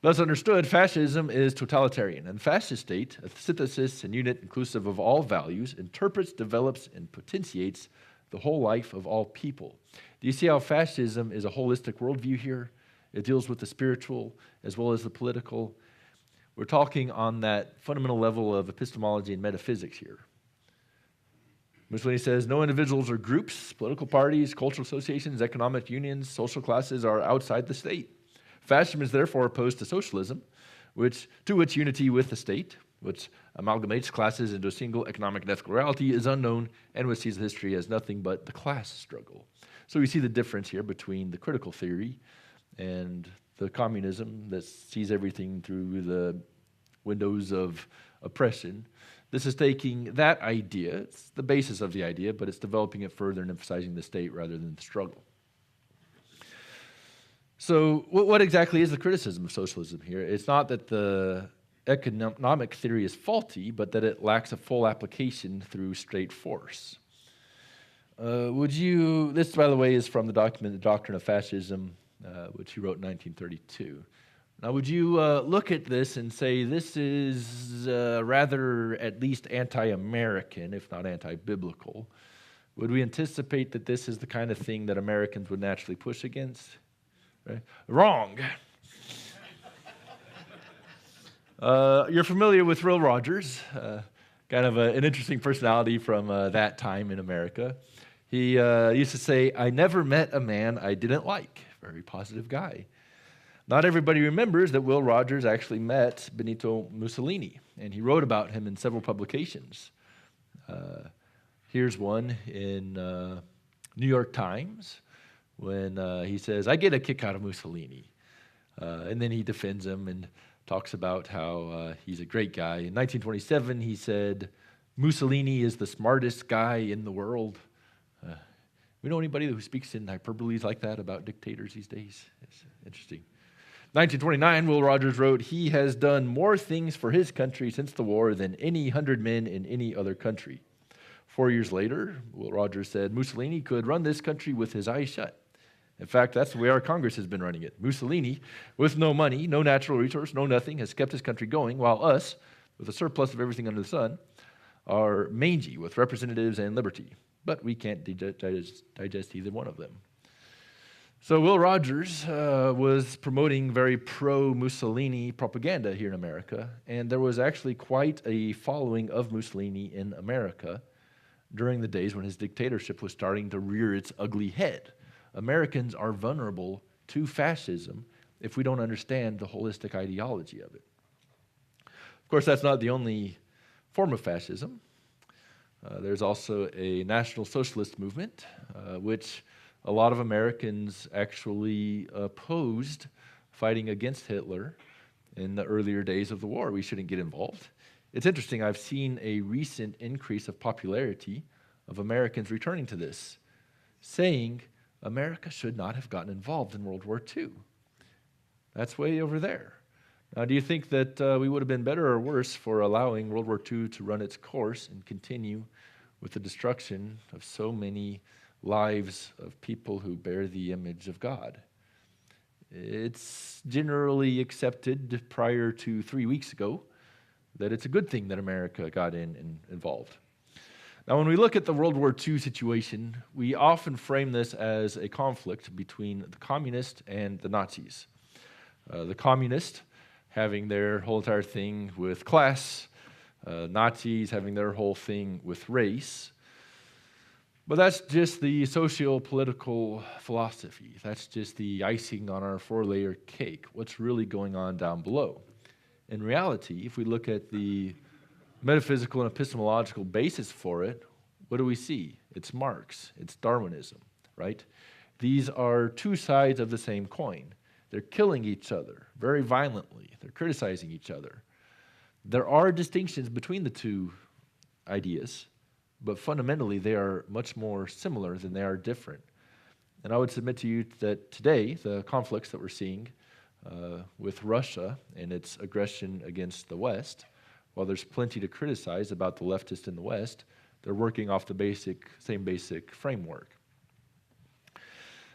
Thus understood, fascism is totalitarian, and the fascist state, a synthesis and unit inclusive of all values, interprets, develops, and potentiates the whole life of all people. Do you see how fascism is a holistic worldview here? It deals with the spiritual as well as the political. We're talking on that fundamental level of epistemology and metaphysics here. Mussolini says, no individuals or groups, political parties, cultural associations, economic unions, social classes are outside the state. Fascism is therefore opposed to socialism, to which unity with the state, which amalgamates classes into a single economic and ethical reality, is unknown and which sees history as nothing but the class struggle. So we see the difference here between the critical theory and the communism that sees everything through the windows of oppression. This is taking that idea, it's the basis of the idea, but it's developing it further and emphasizing the state rather than the struggle. So what exactly is the criticism of socialism here? It's not that the economic theory is faulty, but that it lacks a full application through straight force. This, by the way, is from the document, The Doctrine of Fascism, which he wrote in 1932. Now, would you look at this and say this is rather at least anti-American, if not anti-biblical? Would we anticipate that this is the kind of thing that Americans would naturally push against? Right? Wrong. You're familiar with Will Rogers, kind of an interesting personality from that time in America. He used to say, I never met a man I didn't like. Very positive guy. Not everybody remembers that Will Rogers actually met Benito Mussolini, and he wrote about him in several publications. Here's one in New York Times when he says, I get a kick out of Mussolini. And then he defends him and talks about how he's a great guy. In 1927, he said, Mussolini is the smartest guy in the world. We know anybody who speaks in hyperboles like that about dictators these days? It's interesting. 1929, Will Rogers wrote, he has done more things for his country since the war than any 100 men in any other country. 4 years later, Will Rogers said, Mussolini could run this country with his eyes shut. In fact, that's the way our Congress has been running it. Mussolini, with no money, no natural resource, no nothing, has kept his country going, while us, with a surplus of everything under the sun, are mangy with representatives and liberty. But we can't digest either one of them. So Will Rogers was promoting very pro-Mussolini propaganda here in America, and there was actually quite a following of Mussolini in America during the days when his dictatorship was starting to rear its ugly head. Americans are vulnerable to fascism if we don't understand the holistic ideology of it. Of course, that's not the only form of fascism. There's also a National Socialist movement, which a lot of Americans actually opposed fighting against Hitler in the earlier days of the war. We shouldn't get involved. It's interesting, I've seen a recent increase of popularity of Americans returning to this, saying America should not have gotten involved in World War II. That's way over there. Now, do you think that we would have been better or worse for allowing World War II to run its course and continue with the destruction of so many lives of people who bear the image of God? It's generally accepted prior to 3 weeks ago that it's a good thing that America got in and involved. Now, when we look at the World War II situation, we often frame this as a conflict between the communists and the Nazis. The communists having their whole entire thing with class, Nazis having their whole thing with race. But that's just the socio-political philosophy. That's just the icing on our four-layer cake. What's really going on down below? In reality, if we look at the metaphysical and epistemological basis for it, what do we see? It's Marx, it's Darwinism, right? These are two sides of the same coin. They're killing each other very violently. They're criticizing each other. There are distinctions between the two ideas, but fundamentally they are much more similar than they are different. And I would submit to you that today, the conflicts that we're seeing with Russia and its aggression against the West, while there's plenty to criticize about the leftists in the West, they're working off the same basic framework.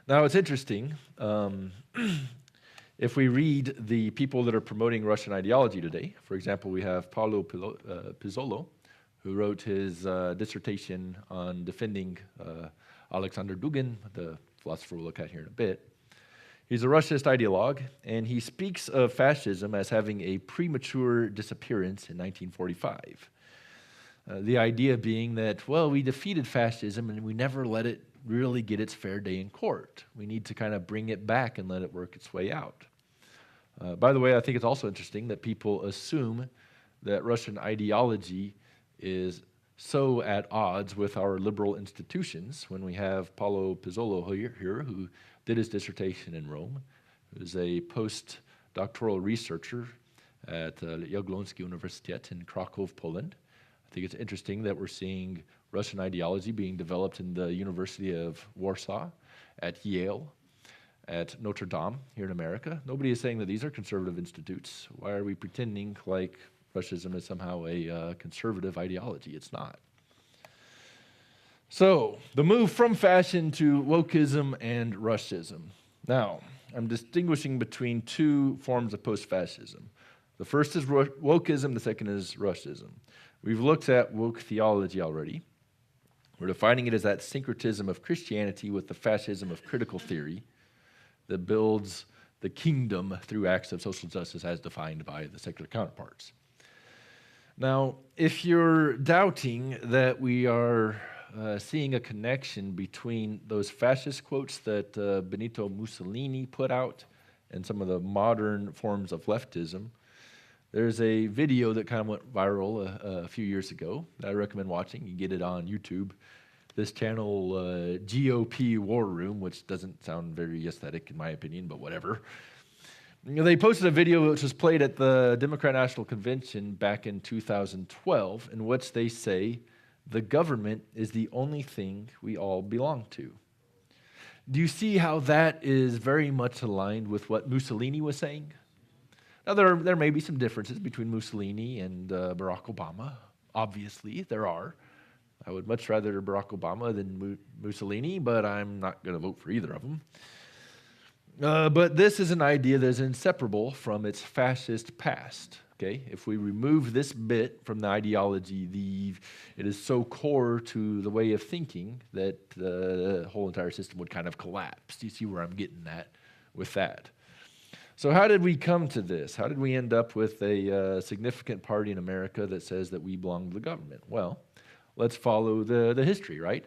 Now, it's interesting. If we read the people that are promoting Russian ideology today, for example, we have Paolo Pizzolo, who wrote his dissertation on defending Alexander Dugin, the philosopher we'll look at here in a bit. He's a Ruscist ideologue, and he speaks of fascism as having a premature disappearance in 1945. The idea being that, well, we defeated fascism and we never let it really get its fair day in court. We need to kind of bring it back and let it work its way out. By the way, I think it's also interesting that people assume that Russian ideology is so at odds with our liberal institutions when we have Paolo Pizzolo here who did his dissertation in Rome, who's a postdoctoral researcher at Jagiellonski Universitet in Krakow, Poland. I think it's interesting that we're seeing Russian ideology being developed in the University of Warsaw, at Yale, at Notre Dame here in America. Nobody is saying that these are conservative institutes. Why are we pretending like Russism is somehow a conservative ideology? It's not. So, the move from fashion to wokeism and Russism. Now, I'm distinguishing between two forms of post-fascism. The first is wokeism, the second is Russism. We've looked at woke theology already. We're defining it as that syncretism of Christianity with the fascism of critical theory that builds the kingdom through acts of social justice as defined by the secular counterparts. Now, if you're doubting that we are seeing a connection between those fascist quotes that Benito Mussolini put out and some of the modern forms of leftism, there's a video that kind of went viral a few years ago that I recommend watching. You can get it on YouTube. This channel, GOP War Room, which doesn't sound very aesthetic in my opinion, but whatever. You know, they posted a video which was played at the Democrat National Convention back in 2012, in which they say, the government is the only thing we all belong to. Do you see how that is very much aligned with what Mussolini was saying? Now, there may be some differences between Mussolini and Barack Obama. Obviously, there are. I would much rather Barack Obama than Mussolini, but I'm not going to vote for either of them. But this is an idea that is inseparable from its fascist past. Okay, if we remove this bit from the ideology, it is so core to the way of thinking that the whole entire system would kind of collapse. Do you see where I'm getting at with that? So how did we come to this? How did we end up with a significant party in America that says that we belong to the government? Well, let's follow the history, right?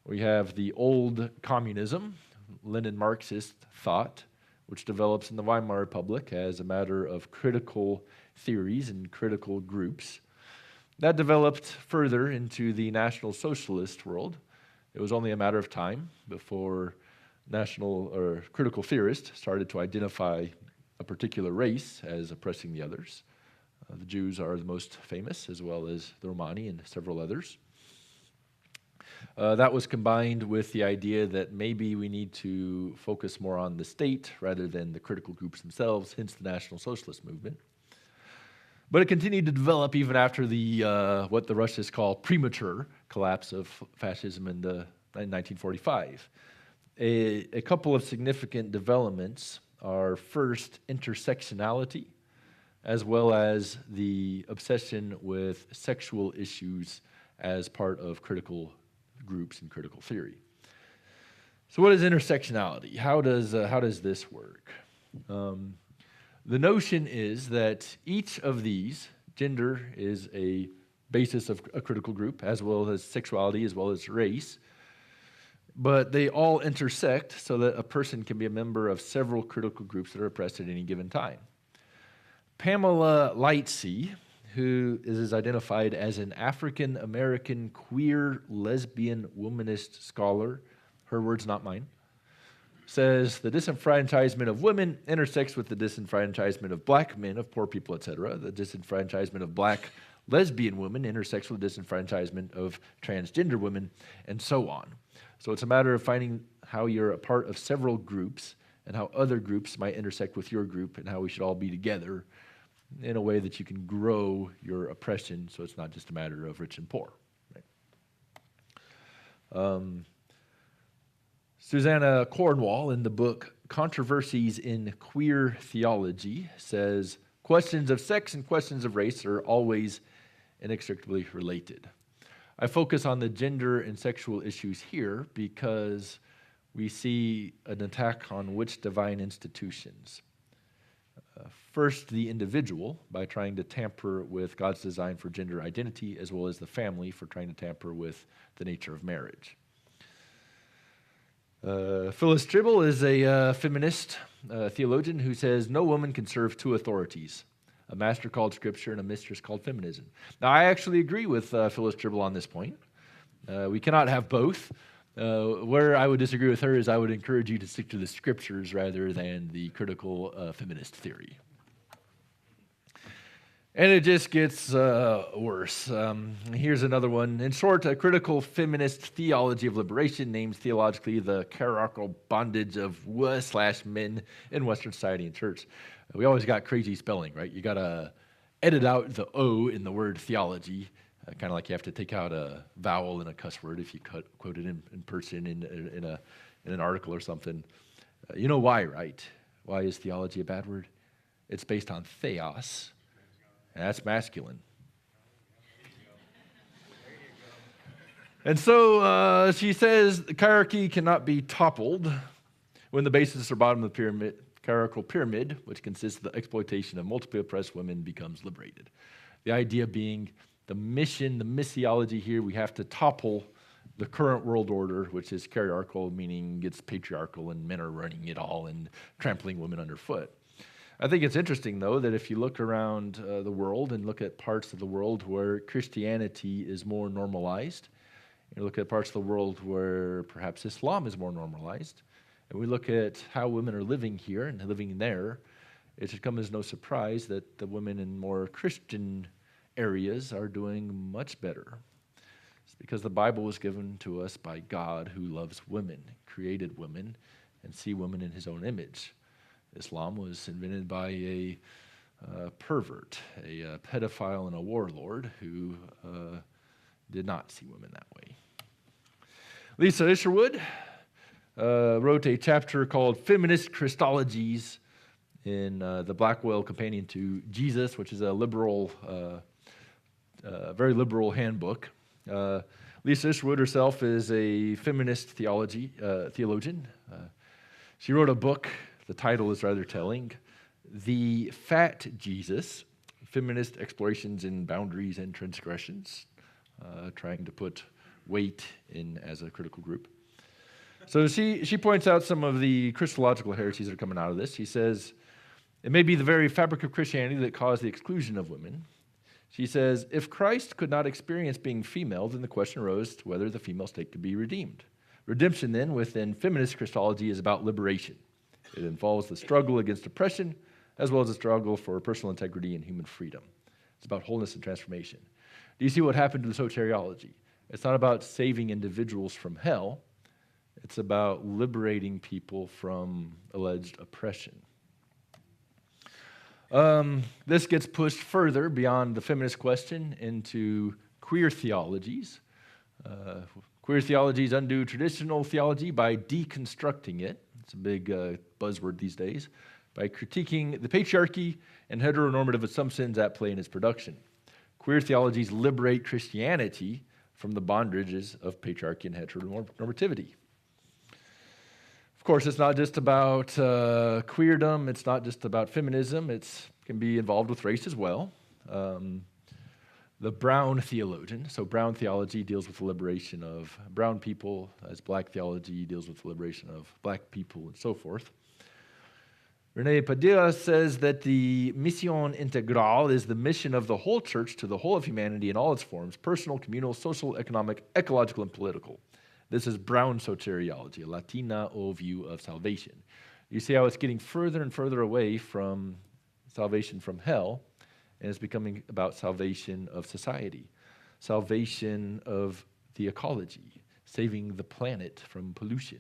We have the old communism, Lenin-Marxist thought, which develops in the Weimar Republic as a matter of critical theories and critical groups. That developed further into the National Socialist world. It was only a matter of time before national or critical theorists started to identify a particular race as oppressing the others. The Jews are the most famous, as well as the Romani and several others. That was combined with the idea that maybe we need to focus more on the state rather than the critical groups themselves, hence the National Socialist movement. But it continued to develop even after the what the Russists call premature collapse of fascism in 1945. A couple of significant developments are first intersectionality, as well as the obsession with sexual issues as part of critical groups and critical theory. So what is intersectionality? How does this work? The notion is that each of these, gender is a basis of a critical group, as well as sexuality, as well as race, but they all intersect so that a person can be a member of several critical groups that are oppressed at any given time. Pamela Lightsey, who is identified as an African-American queer lesbian womanist scholar, her words, not mine, says the disenfranchisement of women intersects with the disenfranchisement of black men, of poor people, etc. The disenfranchisement of black lesbian women intersects with the disenfranchisement of transgender women, and so on. So it's a matter of finding how you're a part of several groups and how other groups might intersect with your group and how we should all be together in a way that you can grow your oppression so it's not just a matter of rich and poor. Right? Susanna Cornwall, in the book Controversies in Queer Theology, says, questions of sex and questions of race are always inextricably related. I focus on the gender and sexual issues here because we see an attack on which divine institutions? First, the individual, by trying to tamper with God's design for gender identity, as well as the family for trying to tamper with the nature of marriage. Phyllis Tribble is a feminist theologian who says no woman can serve two authorities, a master called Scripture and a mistress called feminism. Now, I actually agree with Phyllis Tribble on this point. We cannot have both. Where I would disagree with her is I would encourage you to stick to the Scriptures rather than the critical feminist theory. And it just gets worse. Here's another one. In short, a critical feminist theology of liberation names theologically the hierarchical bondage of /men in Western society and church. We always got crazy spelling, right? You got to edit out the O in the word theology, kind of like you have to take out a vowel in a cuss word if you quote it in person in an article or something. You know why, right? Why is theology a bad word? It's based on theos. And that's masculine. And so she says the hierarchy cannot be toppled when the basis or bottom of the pyramid, hierarchical pyramid, which consists of the exploitation of multiply oppressed women, becomes liberated. The idea being the mission, the missiology here, we have to topple the current world order, which is hierarchical, meaning it's patriarchal and men are running it all and trampling women underfoot. I think it's interesting, though, that if you look around the world and look at parts of the world where Christianity is more normalized, you look at parts of the world where perhaps Islam is more normalized, and we look at how women are living here and living there, it should come as no surprise that the women in more Christian areas are doing much better. It's because the Bible was given to us by God, who loves women, created women, and see women in his own image. Islam was invented by a pervert, a pedophile and a warlord who did not see women that way. Lisa Isherwood wrote a chapter called Feminist Christologies in the Blackwell Companion to Jesus, which is a liberal, very liberal handbook. Lisa Isherwood herself is a feminist theologian. She wrote a book. The title is rather telling, The Fat Jesus, Feminist Explorations in Boundaries and Transgressions, trying to put weight in as a critical group. So she points out some of the Christological heresies that are coming out of this. She says, it may be the very fabric of Christianity that caused the exclusion of women. She says, if Christ could not experience being female, then the question arose to whether the female state could be redeemed. Redemption, then, within feminist Christology is about liberation. It involves the struggle against oppression, as well as the struggle for personal integrity and human freedom. It's about wholeness and transformation. Do you see what happened to the soteriology? It's not about saving individuals from hell. It's about liberating people from alleged oppression. This gets pushed further beyond the feminist question into queer theologies. Queer theologies undo traditional theology by deconstructing it. It's a big buzzword these days, by critiquing the patriarchy and heteronormative assumptions at play in its production. Queer theologies liberate Christianity from the bondages of patriarchy and heteronormativity. Of course, it's not just about queerdom, it's not just about feminism, it can be involved with race as well. the Brown theologian. So Brown theology deals with the liberation of brown people, as Black theology deals with the liberation of Black people, and so forth. René Padilla says that the mission integral is the mission of the whole church to the whole of humanity in all its forms, personal, communal, social, economic, ecological, and political. This is Brown soteriology, a Latino view of salvation. You see how it's getting further and further away from salvation from hell, and it's becoming about salvation of society, salvation of the ecology, saving the planet from pollution.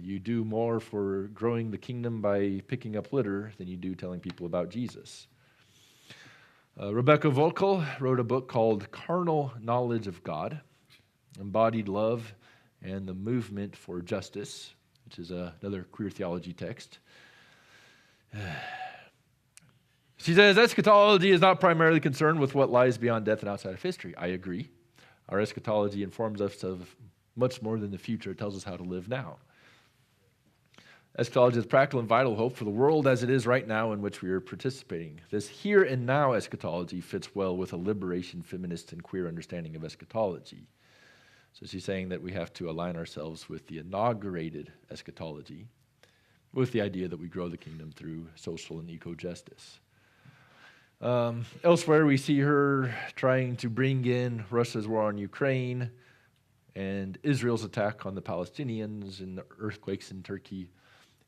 You do more for growing the kingdom by picking up litter than you do telling people about Jesus. Rebecca Volkel wrote a book called Carnal Knowledge of God, Embodied Love and the Movement for Justice, which is another queer theology text. She says, eschatology is not primarily concerned with what lies beyond death and outside of history. I agree. Our eschatology informs us of much more than the future. It tells us how to live now. Eschatology is practical and vital hope for the world as it is right now in which we are participating. This here and now eschatology fits well with a liberation, feminist, and queer understanding of eschatology. So she's saying that we have to align ourselves with the inaugurated eschatology, with the idea that we grow the kingdom through social and eco-justice. Elsewhere, we see her trying to bring in Russia's war on Ukraine and Israel's attack on the Palestinians and the earthquakes in Turkey.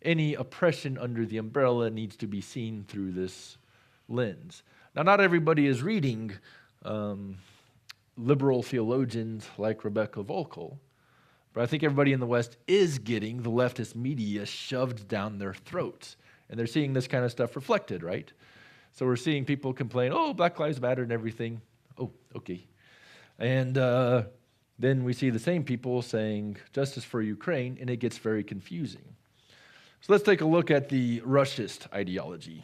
Any oppression under the umbrella needs to be seen through this lens. Now, not everybody is reading liberal theologians like Rebecca Volkel, but I think everybody in the West is getting the leftist media shoved down their throats, and they're seeing this kind of stuff reflected, right? So we're seeing people complain, oh, Black Lives Matter and everything. Oh, okay. And then we see the same people saying justice for Ukraine, and it gets very confusing. So let's take a look at the Ruscist ideology.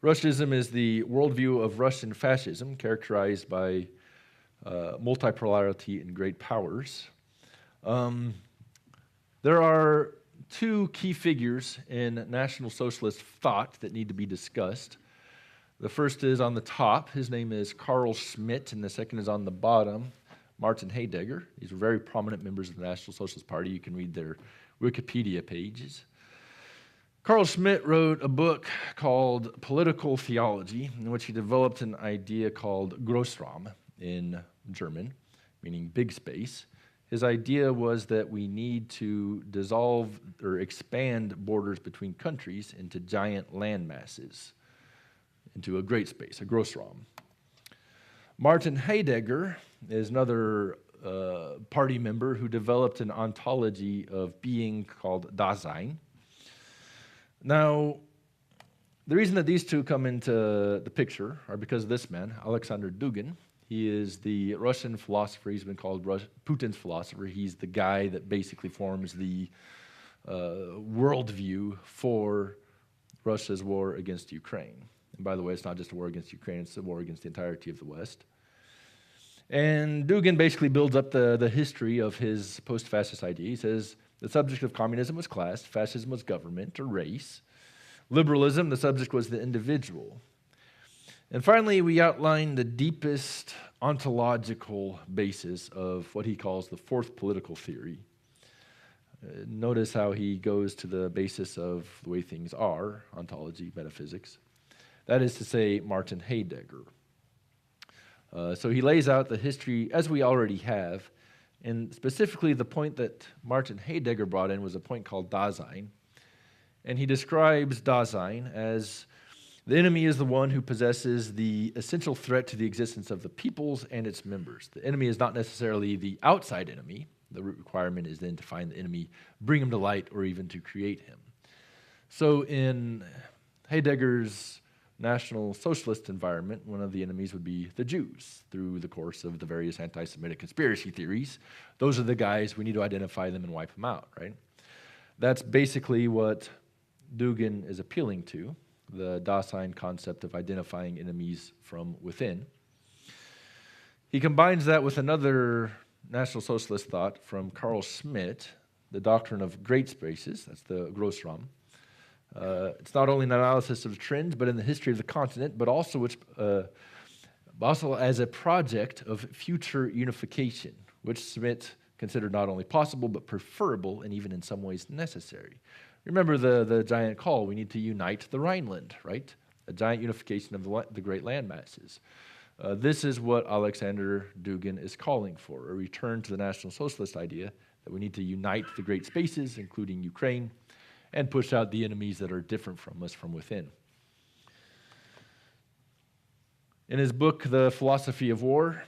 Russism is the worldview of Russian fascism, characterized by multipolarity and great powers. There are two key figures in National Socialist thought that need to be discussed. The first is on the top. His name is Carl Schmitt, and the second is on the bottom, Martin Heidegger. These are very prominent members of the National Socialist Party. You can read their Wikipedia pages. Carl Schmitt wrote a book called Political Theology, in which he developed an idea called Grossraum in German, meaning big space. His idea was that we need to dissolve or expand borders between countries into giant land masses, into a great space, a Grossraum. Martin Heidegger is another party member who developed an ontology of being called Dasein. Now, the reason that these two come into the picture are because of this man, Alexander Dugin. He is the Russian philosopher. He's been called Putin's philosopher. He's the guy that basically forms the worldview for Russia's war against Ukraine. And by the way, it's not just a war against Ukraine, it's a war against the entirety of the West. And Dugin basically builds up the history of his post-fascist idea. He says the subject of communism was class, fascism was government or race. Liberalism, the subject was the individual. And finally, we outline the deepest ontological basis of what he calls the fourth political theory. Notice how he goes to the basis of the way things are, ontology, metaphysics. That is to say, Martin Heidegger. So he lays out the history, as we already have, and specifically the point that Martin Heidegger brought in was a point called Dasein. And he describes Dasein as the enemy is the one who possesses the essential threat to the existence of the peoples and its members. The enemy is not necessarily the outside enemy. The requirement is then to find the enemy, bring him to light, or even to create him. So in Heidegger's National Socialist environment, one of the enemies would be the Jews through the course of the various anti-Semitic conspiracy theories. Those are the guys, we need to identify them and wipe them out, right? That's basically what Dugin is appealing to, the Dasein concept of identifying enemies from within. He combines that with another National Socialist thought from Carl Schmitt, the doctrine of great spaces, that's the Grossraum. It's not only an analysis of trends, but in the history of the continent, but also which but also as a project of future unification, which Schmidt considered not only possible, but preferable and even in some ways necessary. Remember the giant call, we need to unite the Rhineland, right? A giant unification of the great land masses. This is what Alexander Dugin is calling for, a return to the National Socialist idea that we need to unite the great spaces, including Ukraine, and push out the enemies that are different from us from within. In his book, The Philosophy of War,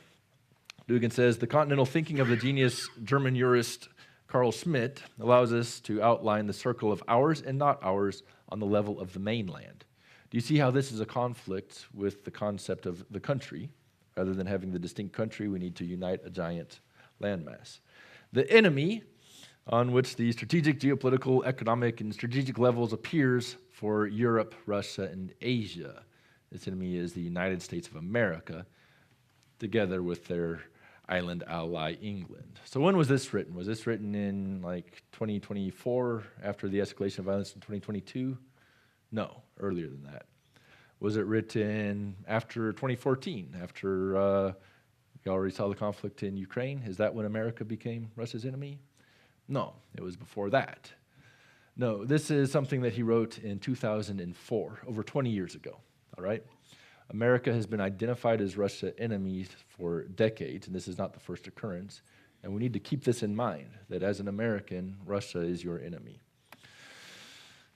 Dugin says, the continental thinking of the genius German jurist Carl Schmitt allows us to outline the circle of ours and not ours on the level of the mainland. Do you see how this is a conflict with the concept of the country? Rather than having the distinct country, we need to unite a giant landmass. The enemy on which the strategic, geopolitical, economic, and strategic levels appears for Europe, Russia, and Asia. This enemy is the United States of America, together with their island ally, England. So when was this written? Was this written in like 2024, after the escalation of violence in 2022? No, earlier than that. Was it written after 2014, after we already saw the conflict in Ukraine? Is that when America became Russia's enemy? No, it was before that. No, this is something that he wrote in 2004, over 20 years ago, all right? America has been identified as Russia's enemy for decades, and this is not the first occurrence. And we need to keep this in mind, that as an American, Russia is your enemy.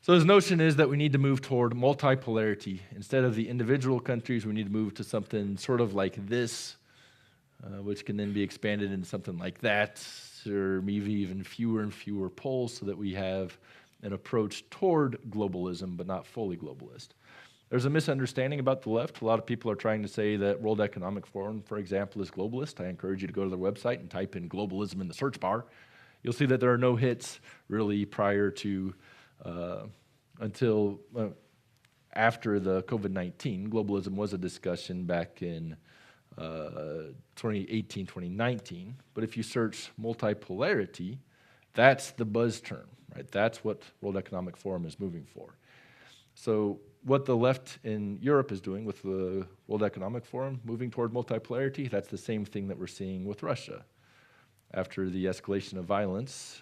So his notion is that we need to move toward multipolarity. Instead of the individual countries, we need to move to something sort of like this, which can then be expanded into something like that, or maybe even fewer and fewer poles, so that we have an approach toward globalism, but not fully globalist. There's a misunderstanding about the left. A lot of people are trying to say that World Economic Forum, for example, is globalist. I encourage you to go to their website and type in globalism in the search bar. You'll see that there are no hits really prior to until after the COVID-19. Globalism was a discussion back in 2018, 2019. But if you search multipolarity, that's the buzz term, right? That's what World Economic Forum is moving for. So what the left in Europe is doing with the World Economic Forum, moving toward multipolarity, that's the same thing that we're seeing with Russia. After the escalation of violence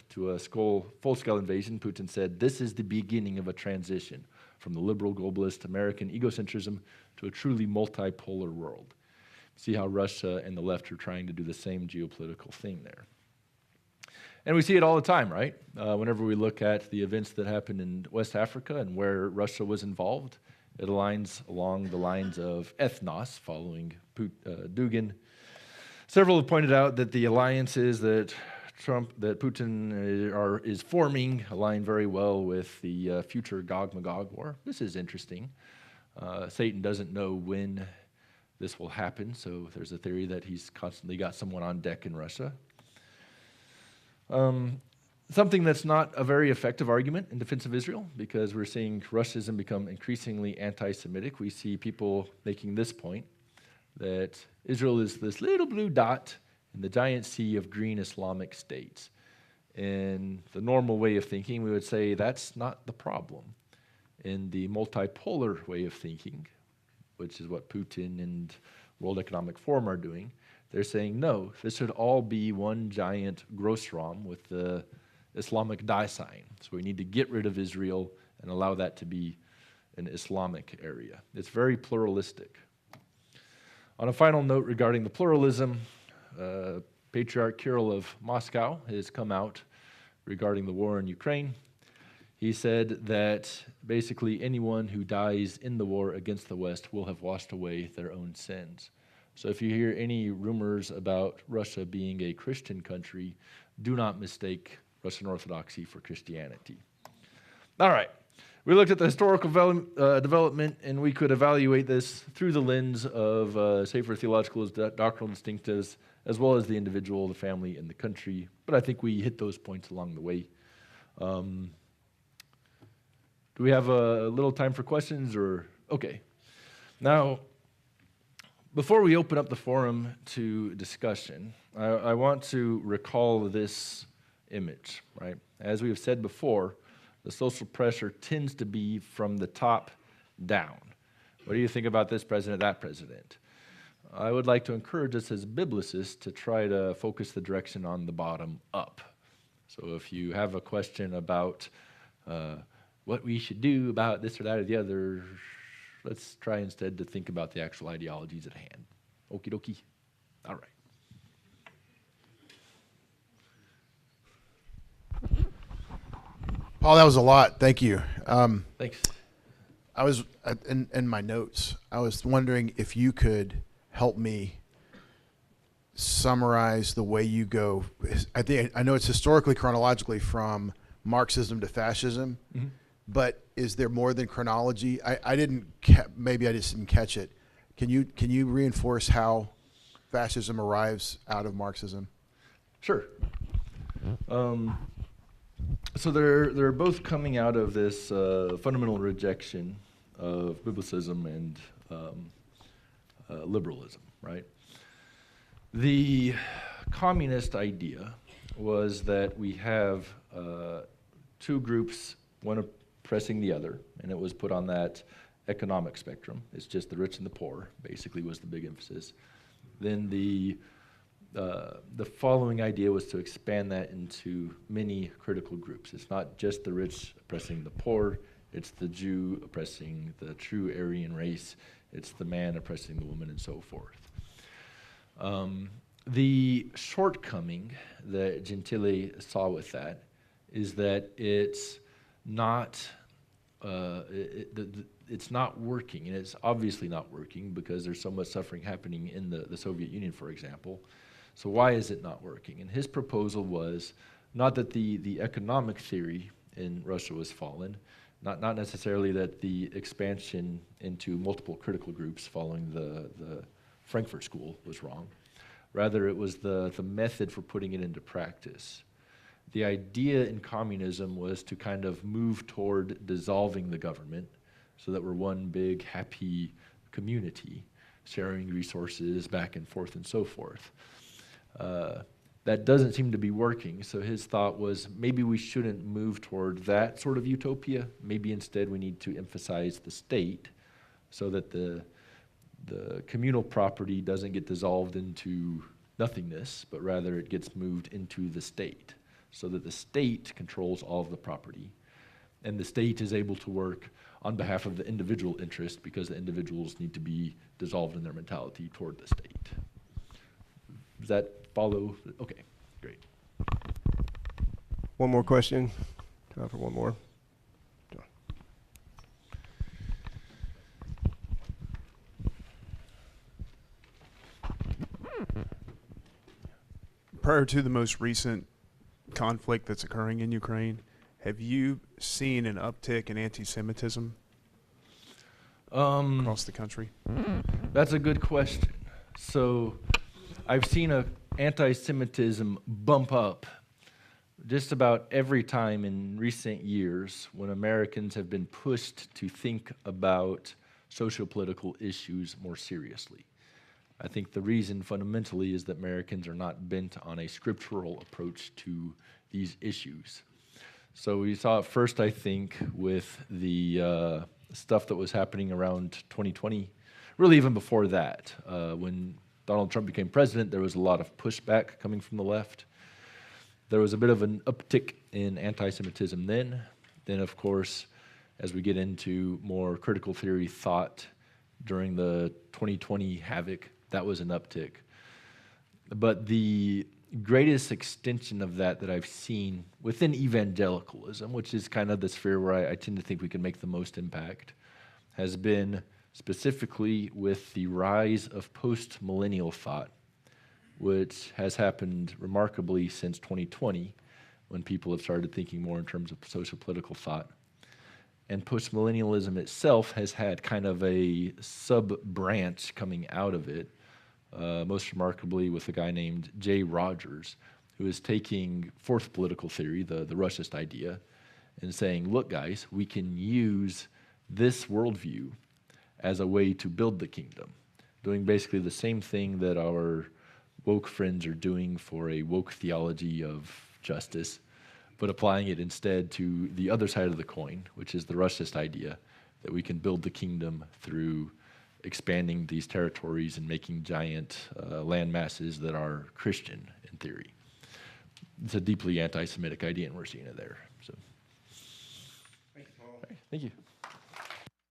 to a full-scale invasion, Putin said, this is the beginning of a transition from the liberal globalist American egocentrism to a truly multipolar world. See how Russia and the left are trying to do the same geopolitical thing there. And we see it all the time, right? Whenever we look at the events that happened in West Africa and where Russia was involved, it aligns along the lines of ethnos, following Dugin. Several have pointed out that the alliances that Putin is forming align very well with the future Gog-Magog war. This is interesting. Satan doesn't know when this will happen, so there's a theory that he's constantly got someone on deck in Russia. Something that's not a very effective argument in defense of Israel, because we're seeing Russism become increasingly anti-Semitic. We see people making this point, that Israel is this little blue dot in the giant sea of green Islamic states. In the normal way of thinking, we would say that's not the problem. In the multipolar way of thinking, which is what Putin and World Economic Forum are doing, they're saying, no, this should all be one giant Grossraum with the Islamic die sign. So we need to get rid of Israel and allow that to be an Islamic area. It's very pluralistic. On a final note regarding the pluralism, Patriarch Kirill of Moscow has come out regarding the war in Ukraine. He said that basically anyone who dies in the war against the West will have washed away their own sins. So if you hear any rumors about Russia being a Christian country, do not mistake Russian Orthodoxy for Christianity. All right. We looked at the historical development, and we could evaluate this through the lens of Chafer Theological doctrinal distinctives, as well as the individual, the family, and the country. But I think we hit those points along the way. Do we have a little time for questions? Or okay. Now, before we open up the forum to discussion, I want to recall this image, right? As we have said before, the social pressure tends to be from the top down. What do you think about this president, that president? I would like to encourage us as biblicists to try to focus the direction on the bottom up. So if you have a question about what we should do about this or that or the other, let's try instead to think about the actual ideologies at hand. Okie dokie. All right. Paul, that was a lot. Thank you. Thanks. I was in my notes. I was wondering if you could help me summarize the way you go. I know it's historically, chronologically from Marxism to fascism, but is there more than chronology? Maybe I just didn't catch it. Can you reinforce how fascism arrives out of Marxism? Sure. So they're both coming out of this fundamental rejection of biblicism and liberalism, right? The communist idea was that we have two groups, one oppressing the other, and it was put on that economic spectrum. It's just the rich and the poor, basically, was the big emphasis. Then the following idea was to expand that into many critical groups. It's not just the rich oppressing the poor, it's the Jew oppressing the true Aryan race, it's the man oppressing the woman, and so forth. The shortcoming that Gentile saw with that is that it's not working, and it's obviously not working because there's so much suffering happening in the Soviet Union, for example. So why is it not working? And his proposal was not that the economic theory in Russia was fallen, not necessarily that the expansion into multiple critical groups following the Frankfurt School was wrong. Rather, it was the method for putting it into practice. The idea in communism was to kind of move toward dissolving the government so that we're one big, happy community, sharing resources back and so forth. That doesn't seem to be working, so his thought was maybe we shouldn't move toward that sort of utopia. Maybe instead we need to emphasize the state so that the communal property doesn't get dissolved into nothingness, but rather it gets moved into the state so that the state controls all of the property. And the state is able to work on behalf of the individual interest because the individuals need to be dissolved in their mentality toward the state. Does that follow? Okay, great. One more question. Time for one more. John. Prior to the most recent conflict that's occurring in Ukraine, have you seen an uptick in anti-Semitism across the country? That's a good question. So I've seen a anti-Semitism bump up just about every time in recent years when Americans have been pushed to think about socio-political issues more seriously. I think the reason fundamentally is that Americans are not bent on a scriptural approach to these issues. So we saw it first, I think, with the stuff that was happening around 2020, really even before that. When Donald Trump became president, there was a lot of pushback coming from the left. There was a bit of an uptick in anti-Semitism then. Then, of course, as we get into more critical theory thought during the 2020 havoc, that was an uptick. But the greatest extension of that I've seen within evangelicalism, which is kind of the sphere where I tend to think we can make the most impact, has been specifically with the rise of post-millennial thought, which has happened remarkably since 2020, when people have started thinking more in terms of social-political thought. And post-millennialism itself has had kind of a sub-branch coming out of it, most remarkably with a guy named J. Rogers, who is taking fourth political theory, the Ruscist idea, and saying, look, guys, we can use this worldview as a way to build the kingdom, doing basically the same thing that our woke friends are doing for a woke theology of justice, but applying it instead to the other side of the coin, which is the Ruscist idea that we can build the kingdom through expanding these territories and making giant land masses that are Christian in theory. It's a deeply anti-Semitic idea, and we're seeing it there. So, thank you, Paul. Thank you.